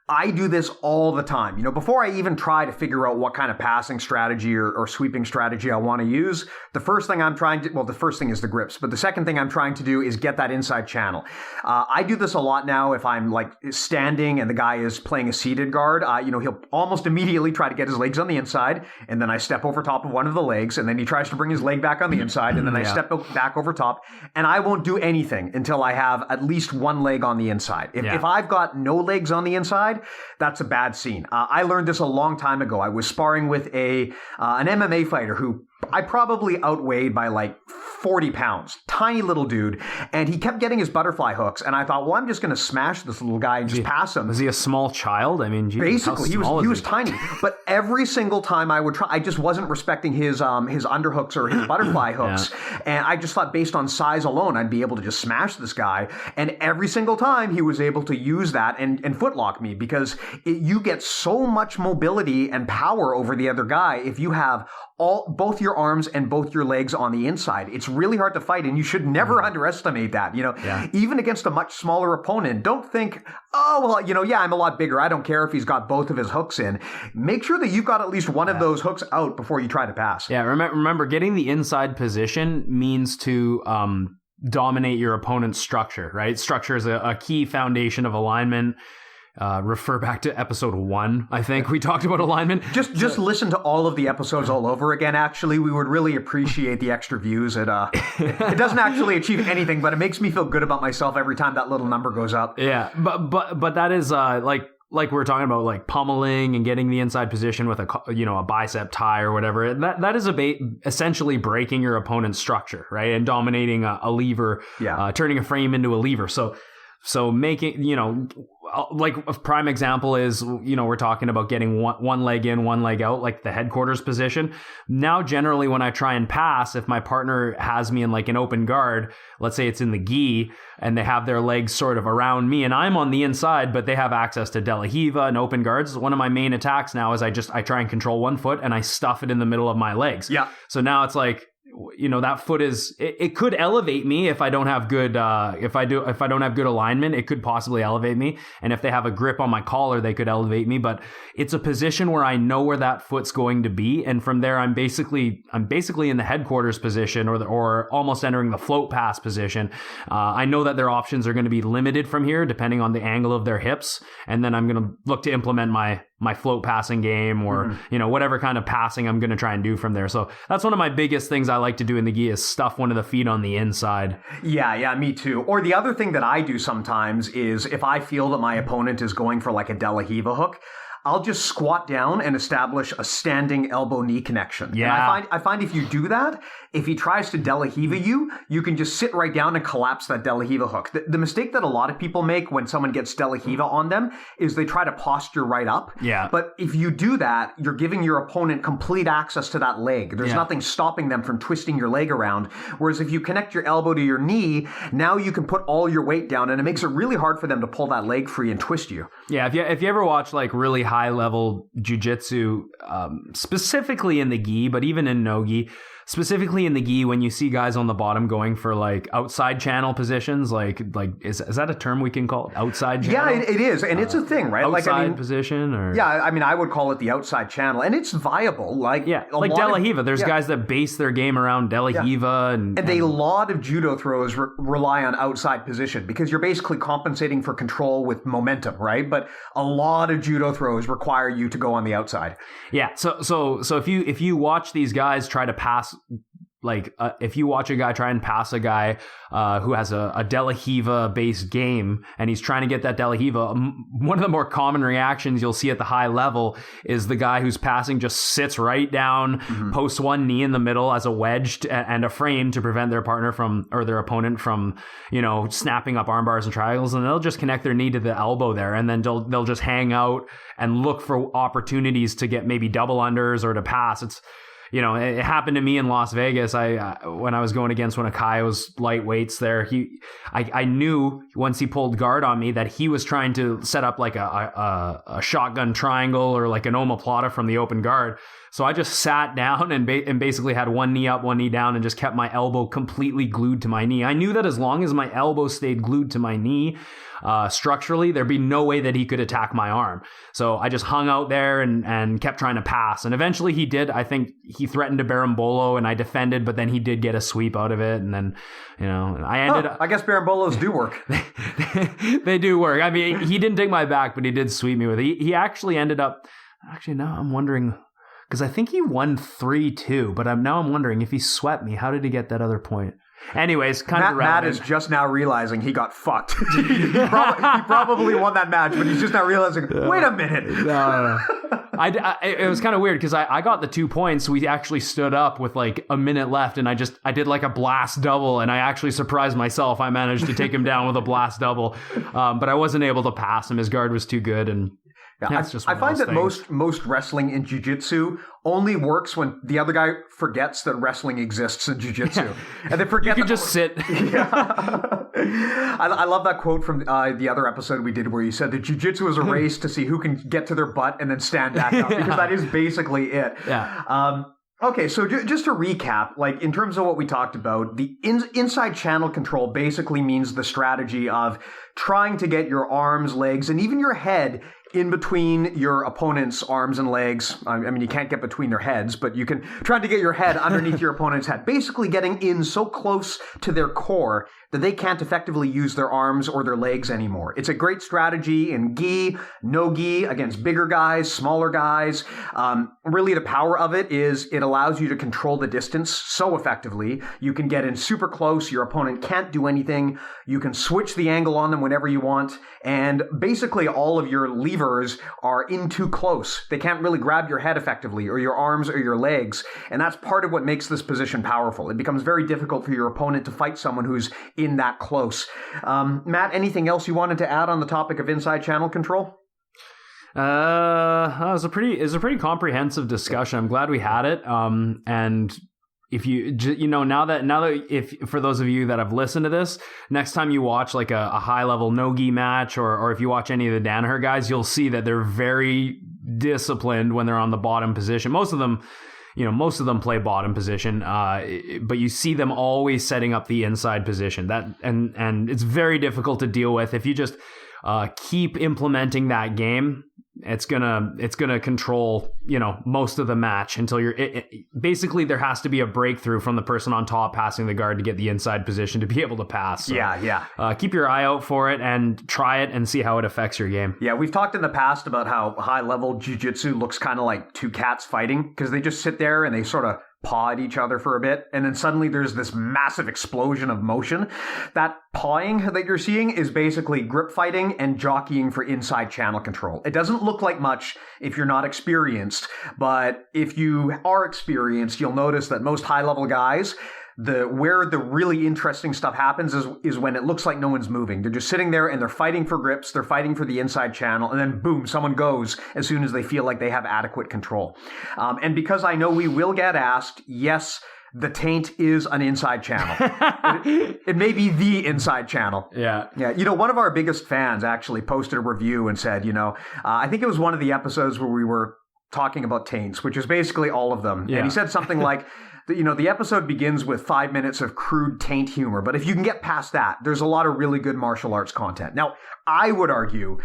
I do this all the time. Before I even try to figure out what kind of passing strategy or sweeping strategy I want to use, the first thing the first thing is the grips, but the second thing I'm trying to do is get that inside channel. I do this a lot now if I'm like standing and the guy is playing a seated guard. He'll almost immediately try to get his legs on the inside, and then I step over top of one of the legs, and then he tries to bring his leg back on the inside, and then I step back over top, and I won't do anything until I have at least one leg on the inside. If I've got no legs on the inside, that's a bad scene. I learned this a long time ago. I was sparring with an MMA fighter who I probably outweighed by like 40 pounds. Tiny little dude. And he kept getting his butterfly hooks. And I thought, well, I'm just going to smash this little guy and just pass him. Was he a small child? I mean, geez, basically, he was tiny. But every single time I would try, I just wasn't respecting his underhooks or his butterfly hooks. Yeah. And I just thought based on size alone, I'd be able to just smash this guy. And every single time he was able to use that and footlock me, because you get so much mobility and power over the other guy if you have both your arms and both your legs on the inside. It's really hard to fight, and you should never underestimate that. Even against a much smaller opponent, don't think, oh, well, I'm a lot bigger. I don't care if he's got both of his hooks in. Make sure that you've got at least one of those hooks out before you try to pass. Yeah, remember, getting the inside position means to dominate your opponent's structure, right? Structure is a key foundation of alignment. Refer back to episode 1. I think we talked about alignment. Just listen to all of the episodes all over again. Actually, we would really appreciate the extra views. It doesn't actually achieve anything, but it makes me feel good about myself every time that little number goes up. Yeah, but that is like we were talking about, like pummeling and getting the inside position with a bicep tie or whatever. That is essentially breaking your opponent's structure, right, and dominating a lever, turning a frame into a lever. So making, like a prime example is, we're talking about getting one leg in, one leg out, like the headquarters position. Now, generally, when I try and pass, if my partner has me in like an open guard, let's say it's in the gi, and they have their legs sort of around me and I'm on the inside, but they have access to Della Hiva and open guards. One of my main attacks now is I try and control one foot and I stuff it in the middle of my legs. Yeah. So now it's like, that foot is, it could elevate me if I don't have good, if I don't have good alignment, it could possibly elevate me. And if they have a grip on my collar, they could elevate me, but it's a position where I know where that foot's going to be. And from there, I'm basically in the headquarters position or almost entering the float pass position. I know that their options are going to be limited from here, depending on the angle of their hips. And then I'm going to look to implement my float passing game or, whatever kind of passing I'm going to try and do from there. So that's one of my biggest things I like to do in the gi is stuff one of the feet on the inside. Yeah, me too. Or the other thing that I do sometimes is if I feel that my opponent is going for like a Della Hiva hook, I'll just squat down and establish a standing elbow-knee connection. Yeah. And I find if you do that, if he tries to Della Hiva you can just sit right down and collapse that Della Hiva hook. The mistake that a lot of people make when someone gets Della Hiva on them is they try to posture right up. Yeah. But if you do that, you're giving your opponent complete access to that leg. There's nothing stopping them from twisting your leg around. Whereas if you connect your elbow to your knee, now you can put all your weight down, and it makes it really hard for them to pull that leg free and twist you. Yeah, if you ever watch like really high level jiu-jitsu, specifically in the gi, but even in no gi, specifically in the gi, when you see guys on the bottom going for like outside channel positions, like is that a term we can call it? Outside channel? Yeah, it is, and it's a thing, right? Outside position, or I would call it the outside channel, and it's viable. Like Della Hiva. There's guys that base their game around Della Hiva, and a lot of judo throws rely on outside position because you're basically compensating for control with momentum, right? But a lot of judo throws require you to go on the outside. Yeah. So if you watch these guys try to pass. Like if you watch a guy try and pass a guy who has a Della Hiva based game and he's trying to get that Della Hiva, one of the more common reactions you'll see at the high level is the guy who's passing just sits right down, posts one knee in the middle as a wedge and a frame to prevent their partner or their opponent from, snapping up arm bars and triangles, and they'll just connect their knee to the elbow there, and then they'll just hang out and look for opportunities to get maybe double unders or to pass. It happened to me in Las Vegas. When I was going against one of Kaio's lightweights there, I knew once he pulled guard on me that he was trying to set up like a shotgun triangle or like an omoplata from the open guard. So I just sat down and basically had one knee up, one knee down, and just kept my elbow completely glued to my knee. I knew that as long as my elbow stayed glued to my knee, structurally, there'd be no way that he could attack my arm. So I just hung out there and kept trying to pass. And eventually he did. I think he threatened to Berimbolo, and I defended, but then he did get a sweep out of it. And then, I ended up... I guess Berimbolos do work. They do work. I mean, he didn't take my back, but he did sweep me with it. He actually ended up... Actually, now I'm wondering... Because I think he won 3-2, but I'm wondering if he swept me, how did he get that other point? Anyways, kind of irrelevant. Matt is just now realizing he got fucked. he probably won that match, but he's just now realizing, wait a minute. No. It was kind of weird because I got the 2 points. We actually stood up with like a minute left, and I did like a blast double, and I actually surprised myself. I managed to take him down with a blast double, but I wasn't able to pass him. His guard was too good, and that's just. I find that most wrestling in jiu-jitsu only works when the other guy forgets that wrestling exists in jiu-jitsu, and they forget. You can just sit. I love that quote from the other episode we did where you said that jiu-jitsu is a race to see who can get to their butt and then stand back up, because that is basically it. Yeah. Okay, so just to recap, like in terms of what we talked about, the inside channel control basically means the strategy of trying to get your arms, legs, and even your head in between your opponent's arms and legs. I mean, you can't get between their heads, but you can try to get your head underneath your opponent's head. Basically getting in so close to their core that they can't effectively use their arms or their legs anymore. It's a great strategy in gi, no gi, against bigger guys, smaller guys. Really, the power of it is it allows you to control the distance so effectively. You can get in super close. Your opponent can't do anything. You can switch the angle on them whenever you want. And basically all of your levers are in too close. They can't really grab your head effectively or your arms or your legs. And that's part of what makes this position powerful. It becomes very difficult for your opponent to fight someone who's in that close. Matt, anything else you wanted to add on the topic of inside channel control? It was a pretty comprehensive discussion. I'm glad we had it. And if now that if for those of you that have listened to this, next time you watch like a high level no-gi match, or if you watch any of the Danaher guys, you'll see that they're very disciplined when they're on the bottom position. Most of them play bottom position, but you see them always setting up the inside position. And it's very difficult to deal with if you just keep implementing that game. It's gonna control most of the match until basically there has to be a breakthrough from the person on top passing the guard to get the inside position to be able to pass. So, keep your eye out for it and try it and see how it affects your game. Yeah, we've talked in the past about how high level jiu-jitsu looks kind of like two cats fighting, because they just sit there and they sort of paw at each other for a bit, and then suddenly there's this massive explosion of motion. That pawing that you're seeing is basically grip fighting and jockeying for inside channel control. It doesn't look like much if you're not experienced, but if you are experienced, you'll notice that most high-level guys, where the really interesting stuff happens is when it looks like no one's moving. They're just sitting there and they're fighting for grips, they're fighting for the inside channel, and then boom, someone goes as soon as they feel like they have adequate control. And because I know we will get asked, yes, the taint is an inside channel. It may be the inside channel. Yeah. One of our biggest fans actually posted a review and said, I think it was one of the episodes where we were talking about taints, which is basically all of them. Yeah. And he said something like, the episode begins with 5 minutes of crude taint humor, but if you can get past that, there's a lot of really good martial arts content. Now, I would argue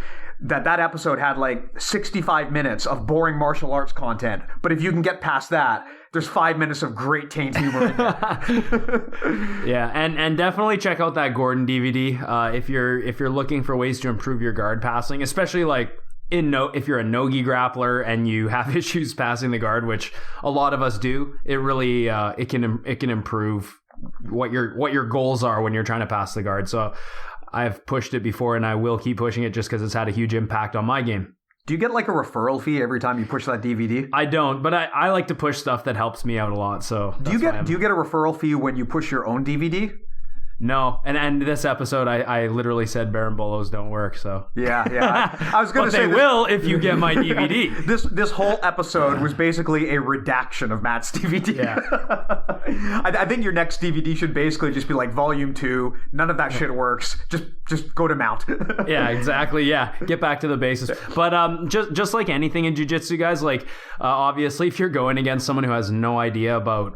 that episode had like 65 minutes of boring martial arts content, but if you can get past that, there's 5 minutes of great taint humor in there. Yeah, and definitely check out that Gordon DVD if you're looking for ways to improve your guard passing, especially like if you're a no-gi grappler and you have issues passing the guard, which a lot of us do, it really it can improve what your goals are when you're trying to pass the guard. So I've pushed it before and I will keep pushing it just because it's had a huge impact on my game. Do you get like a referral fee every time you push that DVD? I don't, but I like to push stuff that helps me out a lot. So do you get a referral fee when you push your own DVD? No, and this episode, I literally said Barambolos don't work. So yeah. I was going to say they will if you get my DVD. This whole episode was basically a redaction of Matt's DVD. Yeah. I think your next DVD should basically just be like Volume 2. None of that shit works. Just go to Mount. Yeah, exactly. Yeah, get back to the basics. But just like anything in jiu-jitsu, guys, like obviously, if you're going against someone who has no idea about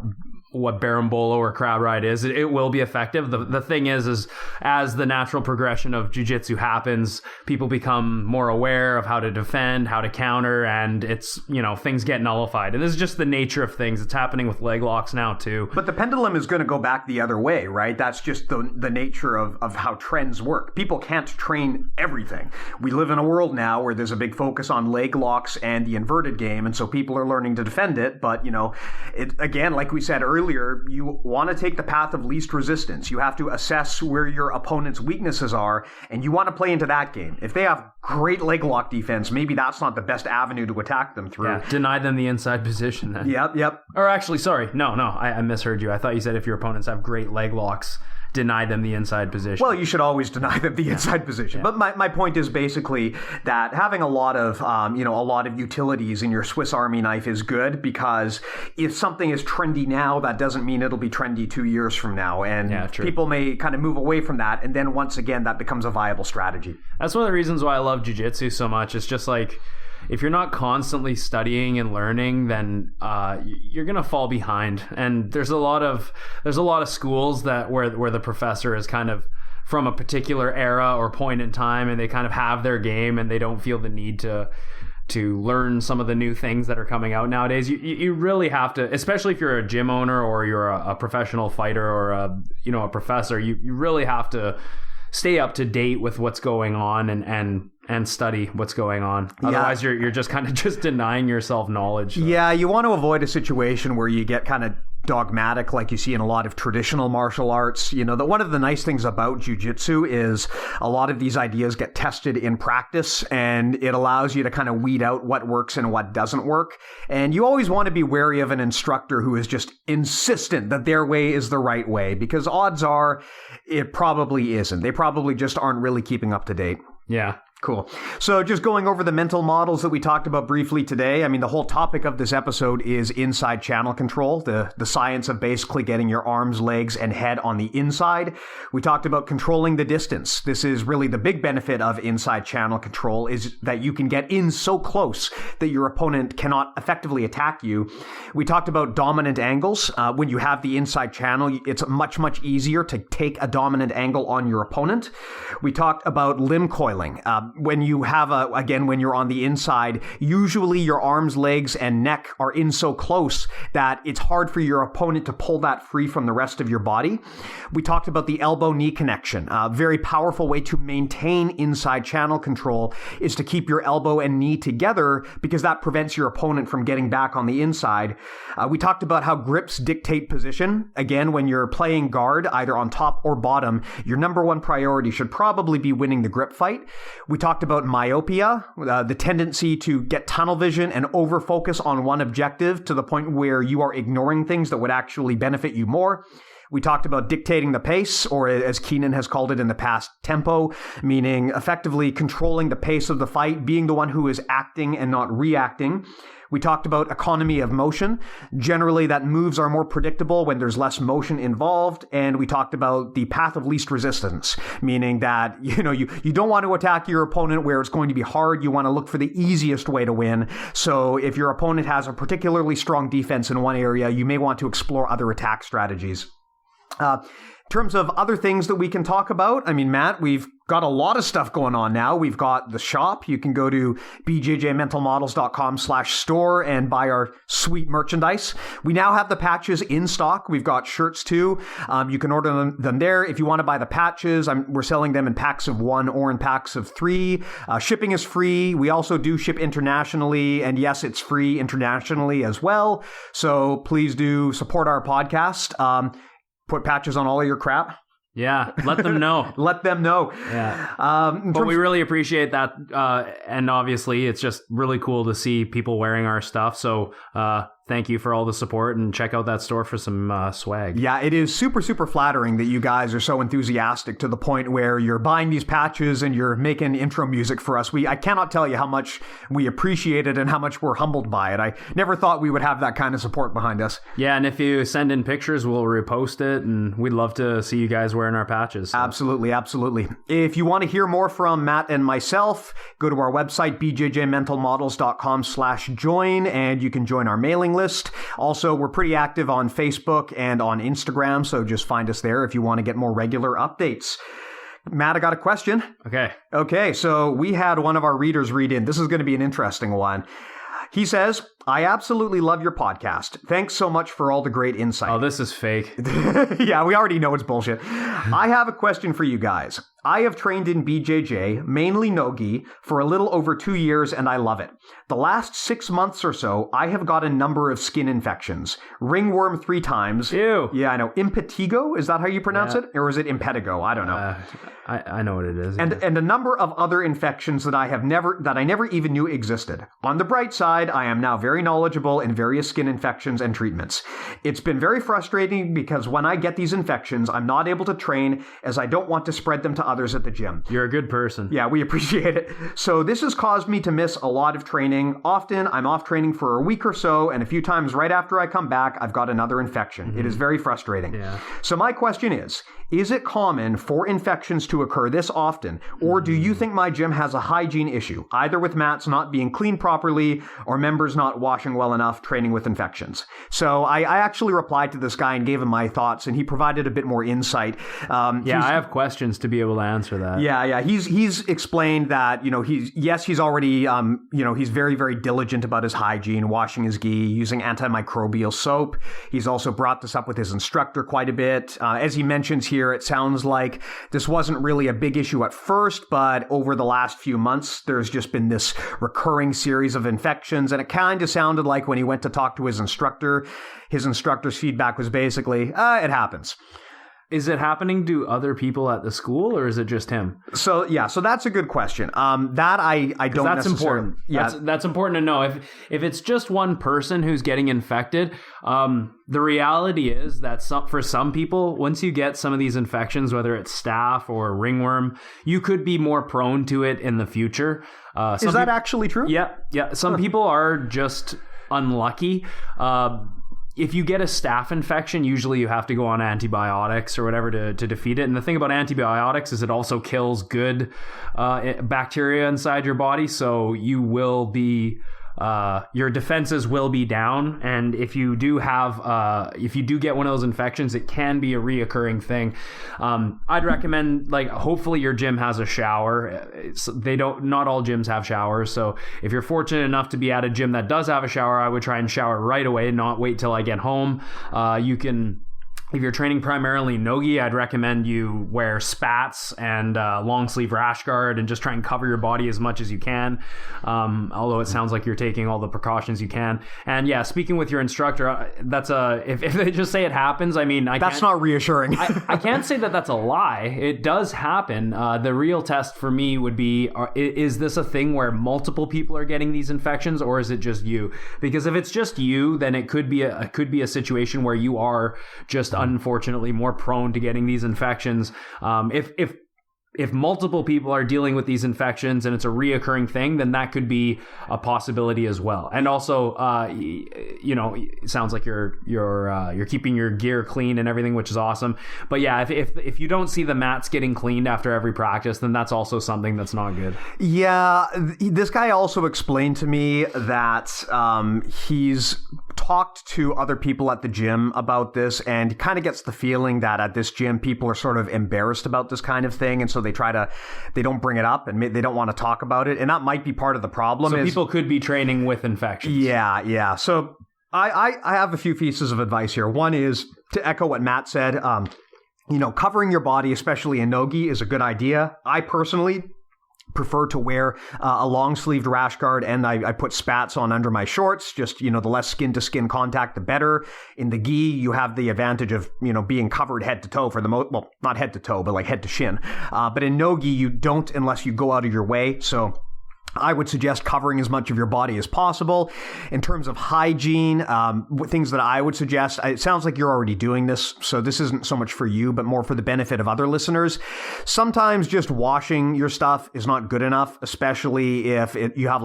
what Berimbolo or crab ride is, it will be effective. The thing is as the natural progression of jiu-jitsu happens, people become more aware of how to defend, how to counter, and it's, things get nullified. And this is just the nature of things. It's happening with leg locks now too. But the pendulum is going to go back the other way, right? That's just the nature of how trends work. People can't train everything. We live in a world now where there's a big focus on leg locks and the inverted game, and so people are learning to defend it. But, it again, like we said earlier, earlier, you want to take the path of least resistance. You have to assess where your opponent's weaknesses are, and you want to play into that game. If they have great leg lock defense, maybe that's not the best avenue to attack them through. Yeah, deny them the inside position then. Yep. Or actually, sorry, no, I misheard you. I thought you said if your opponents have great leg locks, deny them the inside position. Well, you should always deny them the inside position. Yeah. But my point is basically that having a lot of utilities in your Swiss Army knife is good, because if something is trendy now, that doesn't mean it'll be trendy 2 years from now. And people may kind of move away from that. And then once again, that becomes a viable strategy. That's one of the reasons why I love jiu-jitsu so much. It's just like, if you're not constantly studying and learning, then you're gonna fall behind. And there's a lot of schools that where the professor is kind of from a particular era or point in time, and they kind of have their game, and they don't feel the need to learn some of the new things that are coming out nowadays. You really have to, especially if you're a gym owner or you're a professional fighter or a professor. You really have to stay up to date with what's going on and study what's going on. Otherwise, you're just kind of just denying yourself knowledge. So. Yeah, you want to avoid a situation where you get kind of dogmatic like you see in a lot of traditional martial arts. One of the nice things about jiu-jitsu is a lot of these ideas get tested in practice, and it allows you to kind of weed out what works and what doesn't work. And you always want to be wary of an instructor who is just insistent that their way is the right way, because odds are it probably isn't. They probably just aren't really keeping up to date. Yeah. Cool. So just going over the mental models that we talked about briefly today. I mean, the whole topic of this episode is inside channel control, the science of basically getting your arms, legs, and head on the inside. We talked about controlling the distance. This is really the big benefit of inside channel control, is that you can get in so close that your opponent cannot effectively attack you. We talked about dominant angles. When you have the inside channel, it's much, much easier to take a dominant angle on your opponent. We talked about limb coiling. When you have when you're on the inside, usually your arms, legs, and neck are in so close that it's hard for your opponent to pull that free from the rest of your body. We talked about the elbow-knee connection. A very powerful way to maintain inside channel control is to keep your elbow and knee together, because that prevents your opponent from getting back on the inside. We talked about how grips dictate position. Again, when you're playing guard, either on top or bottom, your number one priority should probably be winning the grip fight. We talked about myopia, the tendency to get tunnel vision and over-focus on one objective to the point where you are ignoring things that would actually benefit you more. We talked about dictating the pace, or as Keenan has called it in the past, tempo, meaning effectively controlling the pace of the fight, being the one who is acting and not reacting. We talked about economy of motion. Generally, that moves are more predictable when there's less motion involved. And we talked about the path of least resistance, meaning that, you don't want to attack your opponent where it's going to be hard. You want to look for the easiest way to win. So if your opponent has a particularly strong defense in one area, you may want to explore other attack strategies. In terms of other things that we can talk about, I mean, Matt, we've got a lot of stuff going on now. We've got the shop. You can go to bjjmentalmodels.com/store and buy our sweet merchandise. We now have the patches in stock. We've got shirts too. You can order them there. If you want to buy the patches, we're selling them in packs of 1 or in packs of 3. Shipping is free. We also do ship internationally. And yes, it's free internationally as well. So please do support our podcast. Put patches on all of your crap. Yeah, let them know. Let them know. Yeah. But we really appreciate that. And obviously, it's just really cool to see people wearing our stuff. So thank you for all the support, and check out that store for some swag. Yeah, it is super, super flattering that you guys are so enthusiastic to the point where you're buying these patches and you're making intro music for us. I cannot tell you how much we appreciate it and how much we're humbled by it. I never thought we would have that kind of support behind us. Yeah, and if you send in pictures, we'll repost it, and we'd love to see you guys wearing our patches. So. Absolutely, absolutely. If you want to hear more from Matt and myself, go to our website, bjjmentalmodels.com/join, and you can join our mailing list. Also, we're pretty active on Facebook and on Instagram, so just find us there if you want to get more regular updates. Matt, I got a question. Okay, so we had one of our readers read in. This is going to be an interesting one. He says, I absolutely love your podcast. Thanks so much for all the great insight. Oh, this is fake. Yeah, we already know it's bullshit. I have a question for you guys. I have trained in BJJ, mainly no-gi, for a little over 2 years and I love it. The last 6 months or so, I have got a number of skin infections. Ringworm 3 times. Ew. Yeah, I know. Impetigo, is that how you pronounce it? Or is it impetigo? I don't know. I know what it is. And a number of other infections that I never even knew existed. On the bright side, I am now very knowledgeable in various skin infections and treatments. It's been very frustrating because when I get these infections, I'm not able to train as I don't want to spread them to others at the gym. You're a good person. Yeah, we appreciate it. So this has caused me to miss a lot of training. Often I'm off training for a week or so, and a few times right after I come back, I've got another infection. Mm-hmm. It is very frustrating. Yeah. So my question is it common for infections to occur this often, or do you think my gym has a hygiene issue, either with mats not being cleaned properly or members not washing well enough, training with infections? So I actually replied to this guy and gave him my thoughts, and he provided a bit more insight. I have questions to be able to answer that. Yeah. He's explained that, he's already, he's very, very diligent about his hygiene, washing his gi, using antimicrobial soap. He's also brought this up with his instructor quite a bit. As he mentions here, it sounds like this wasn't really a big issue at first, but over the last few months, there's just been this recurring series of infections, and it kind of sounded like when he went to talk to his instructor's feedback was basically, it happens. Is it happening to other people at the school, or is it just him? So that's a good question. That I don't that's necessarily... Important. Yeah. That's important to know. If it's just one person who's getting infected, the reality is that for some people, once you get some of these infections, whether it's staph or ringworm, you could be more prone to it in the future. Is that actually true? Yeah. Some people are just unlucky. If you get a staph infection, usually you have to go on antibiotics or whatever to defeat it. And the thing about antibiotics is it also kills good bacteria inside your body. So you will be... your defenses will be down, and if you do get one of those infections, it can be a reoccurring thing. I'd recommend, hopefully your gym has a shower. Not all gyms have showers, so if you're fortunate enough to be at a gym that does have a shower, I would try and shower right away, not wait till I get home. If you're training primarily no-gi, I'd recommend you wear spats and long sleeve rash guard and just try and cover your body as much as you can. Although it sounds like you're taking all the precautions you can. And yeah, speaking with your instructor, if they just say it happens, that's not reassuring. I can't say that that's a lie. It does happen. The real test for me would be, is this a thing where multiple people are getting these infections, or is it just you? Because if it's just you, then it could be a situation where you are just unfortunately more prone to getting these infections. If multiple people are dealing with these infections and it's a reoccurring thing, then that could be a possibility as well. And also, it sounds like you're keeping your gear clean and everything, which is awesome. But yeah, if you don't see the mats getting cleaned after every practice, then that's also something that's not good. Yeah, this guy also explained to me that he's talked to other people at the gym about this, and kind of gets the feeling that at this gym people are sort of embarrassed about this kind of thing, and so they don't bring it up and they don't want to talk about it, and that might be part of the problem. So people could be training with infections. Yeah. So I have a few pieces of advice here. One is to echo what Matt said. Covering your body, especially in no-gi, is a good idea. I personally prefer to wear a long-sleeved rash guard, and I put spats on under my shorts. Just, the less skin-to-skin contact, the better. In the gi, you have the advantage of, being covered head to toe for the most, well, not head to toe, but like head to shin. But in no-gi, you don't unless you go out of your way. So I would suggest covering as much of your body as possible. In terms of hygiene, things that I would suggest, it sounds like you're already doing this, so this isn't so much for you, but more for the benefit of other listeners. Sometimes just washing your stuff is not good enough, especially if you have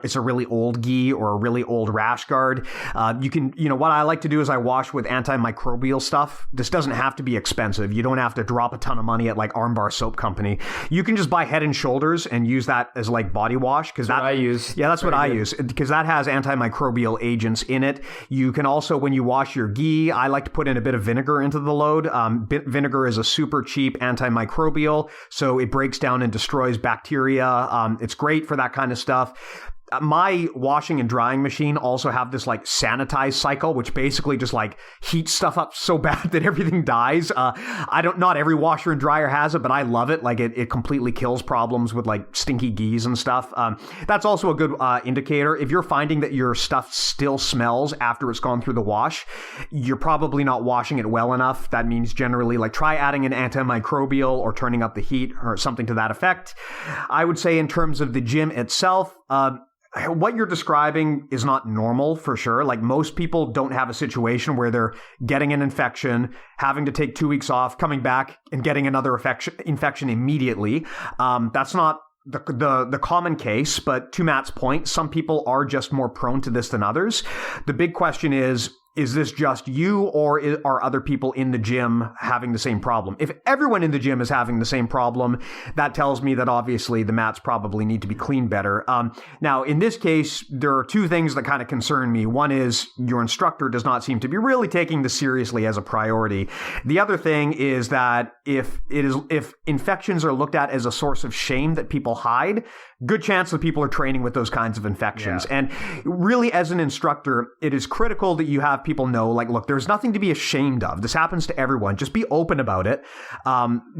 it's a really old gi or a really old rash guard. What I like to do is I wash with antimicrobial stuff. This doesn't have to be expensive. You don't have to drop a ton of money at Armbar Soap Company. You can just buy Head and Shoulders and use that as body wash, because I use. Yeah, that's what I use, because that has antimicrobial agents in it. You can also, when you wash your gi, I like to put in a bit of vinegar into the load. Vinegar is a super cheap antimicrobial, so it breaks down and destroys bacteria. It's great for that kind of stuff. my washing and drying machine also have this like sanitize cycle, which basically just like heats stuff up so bad that everything dies. Not every washer and dryer has it, but I love it. Like it completely kills problems with like stinky geese and stuff. That's also a good indicator. If you're finding that your stuff still smells after it's gone through the wash, you're probably not washing it well enough. That means generally like try adding an antimicrobial or turning up the heat or something to that effect. I would say in terms of the gym itself, what you're describing is not normal for sure. Like most people don't have a situation where they're getting an infection, having to take 2 weeks off, coming back and getting another infection immediately. That's not the common case, but to Matt's point, some people are just more prone to this than others. The big question is this just you, or are other people in the gym having the same problem? If everyone in the gym is having the same problem, that tells me that obviously the mats probably need to be cleaned better. Now, in this case, there are two things that kind of concern me. One is your instructor does not seem to be really taking this seriously as a priority. The other thing is that if infections are looked at as a source of shame that people hide, good chance that people are training with those kinds of infections. Yeah. And really, as an instructor, it is critical that you have people know, like, look, there's nothing to be ashamed of. This happens to everyone. Just be open about it.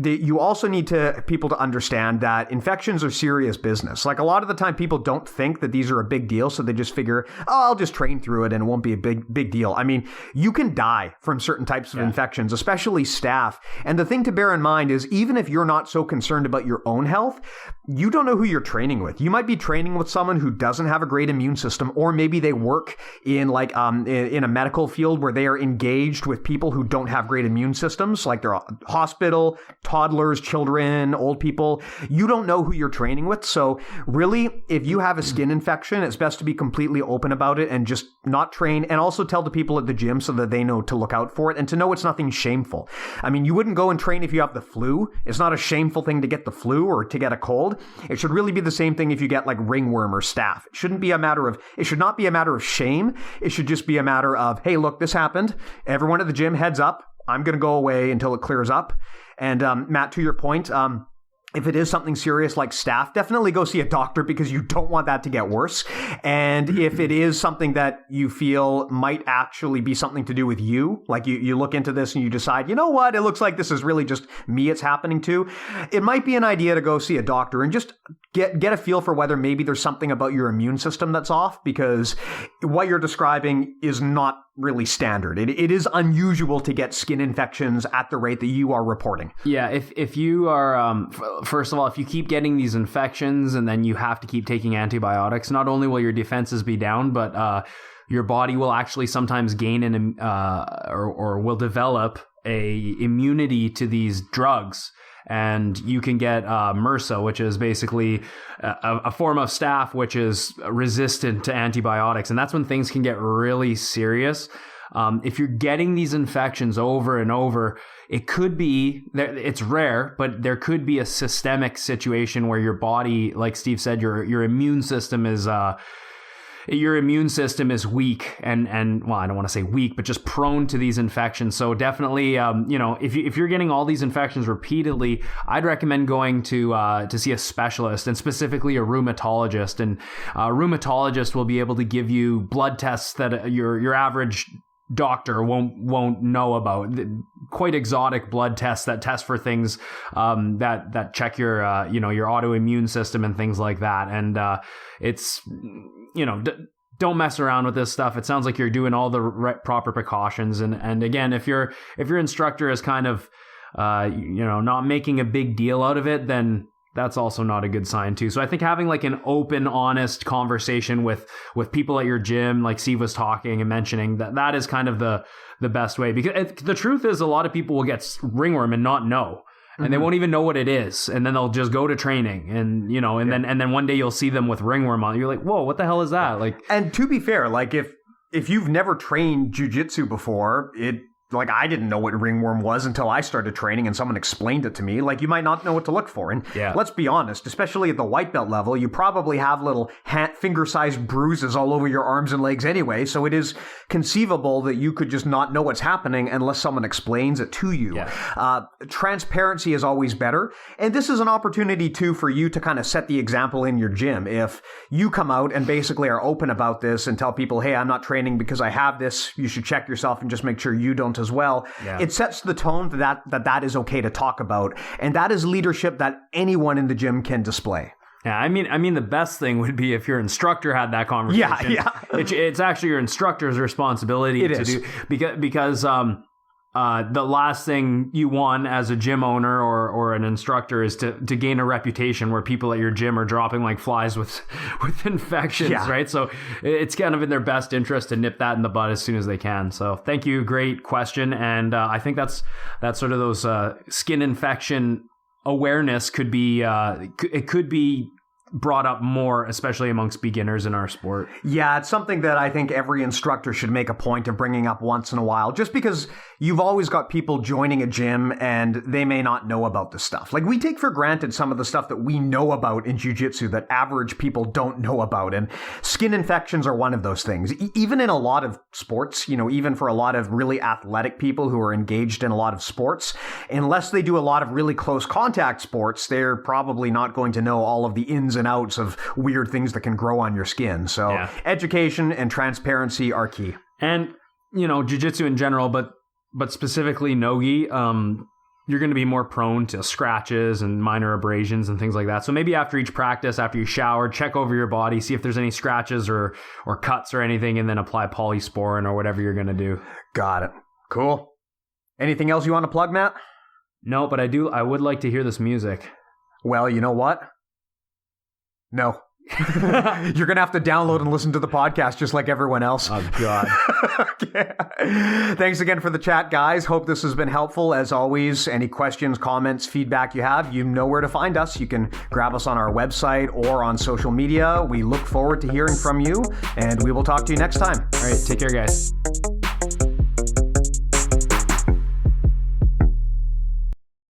You also need people to understand that infections are serious business. Like a lot of the time, people don't think that these are a big deal, so they just figure, oh, I'll just train through it and it won't be a big deal. I mean, you can die from certain types of infections, especially staph. And the thing to bear in mind is even if you're not so concerned about your own health, you don't know who you're training with. You might be training with someone who doesn't have a great immune system, or maybe they work in like in a medical field where they are engaged with people who don't have great immune systems, like they're hospital, toddlers, children, old people. You don't know who you're training with. So really, if you have a skin infection, it's best to be completely open about it and just not train, and also tell the people at the gym so that they know to look out for it and to know it's nothing shameful. I mean, you wouldn't go and train if you have the flu. It's not a shameful thing to get the flu or to get a cold. It should really be the same thing if you get like ringworm or staph. It should not be a matter of shame. It should just be a matter of, hey, look, this happened. Everyone at the gym, heads up. I'm going to go away until it clears up. And Matt, to your point, if it is something serious like staph, definitely go see a doctor because you don't want that to get worse. And if it is something that you feel might actually be something to do with you, like you look into this and you decide, you know what, it looks like this is really just me it's happening to, it might be an idea to go see a doctor and just get a feel for whether maybe there's something about your immune system that's off, because what you're describing is not really standard. It is unusual to get skin infections at the rate that you are reporting. Yeah, if you are, first of all, if you keep getting these infections and then you have to keep taking antibiotics, not only will your defenses be down, but your body will actually sometimes gain or will develop a immunity to these drugs. And you can get MRSA, which is basically a form of staph which is resistant to antibiotics. And that's when things can get really serious. If you're getting these infections over and over, it could be, it's rare, but there could be a systemic situation where your body, like Steve said, your immune system is weak and well, I don't want to say weak, but just prone to these infections. So definitely, if you're getting all these infections repeatedly, I'd recommend going to see a specialist, and specifically a rheumatologist. And a rheumatologist will be able to give you blood tests that your average doctor won't know about. Quite exotic blood tests that test for things that check your autoimmune system and things like that. And it's don't mess around with this stuff. It sounds like you're doing all the proper precautions. And again, if your instructor is kind of not making a big deal out of it, then that's also not a good sign too. So I think having like an open, honest conversation with people at your gym, like Steve was talking and mentioning, that is kind of the best way. Because the truth is, a lot of people will get ringworm and not know. And they won't even know what it is, and then they'll just go to training, and then one day you'll see them with ringworm on. You're like, whoa, what the hell is that? Like, and to be fair, like if you've never trained jiu-jitsu before, like, I didn't know what ringworm was until I started training and someone explained it to me. Like, you might not know what to look for. And let's be honest, especially at the white belt level, you probably have little finger-sized bruises all over your arms and legs anyway. So it is conceivable that you could just not know what's happening unless someone explains it to you. Transparency is always better. And this is an opportunity, too, for you to kind of set the example in your gym. If you come out and basically are open about this and tell people, hey, I'm not training because I have this, you should check yourself and just make sure you don't as well. It sets the tone that is okay to talk about. And that is leadership that anyone in the gym can display. Yeah, I mean, the best thing would be if your instructor had that conversation. It's actually your instructor's responsibility to do, because the last thing you want as a gym owner or an instructor is to gain a reputation where people at your gym are dropping like flies with infections, right? So it's kind of in their best interest to nip that in the bud as soon as they can. So thank you. Great question. And I think that's sort of those skin infection awareness could be brought up more, especially amongst beginners in our sport. Yeah, it's something that I think every instructor should make a point of bringing up once in a while, just because you've always got people joining a gym and they may not know about this stuff. Like, we take for granted some of the stuff that we know about in jiu-jitsu that average people don't know about, and skin infections are one of those things. Even in a lot of sports, even for a lot of really athletic people who are engaged in a lot of sports, unless they do a lot of really close contact sports, they're probably not going to know all of the ins and outs of weird things that can grow on your skin. So education and transparency are key. And, jiu-jitsu in general, but specifically nogi, you're going to be more prone to scratches and minor abrasions and things like that. So maybe after each practice, after you shower, check over your body, see if there's any scratches or cuts or anything, and then apply polysporin or whatever you're going to do. Got it. Cool. Anything else you want to plug, Matt? No, but I would like to hear this music. Well, you know what? No. You're going to have to download and listen to the podcast just like everyone else. Oh, God. Okay. Thanks again for the chat, guys. Hope this has been helpful. As always, any questions, comments, feedback you have, you know where to find us. You can grab us on our website or on social media. We look forward to hearing from you, and we will talk to you next time. All right. Take care, guys.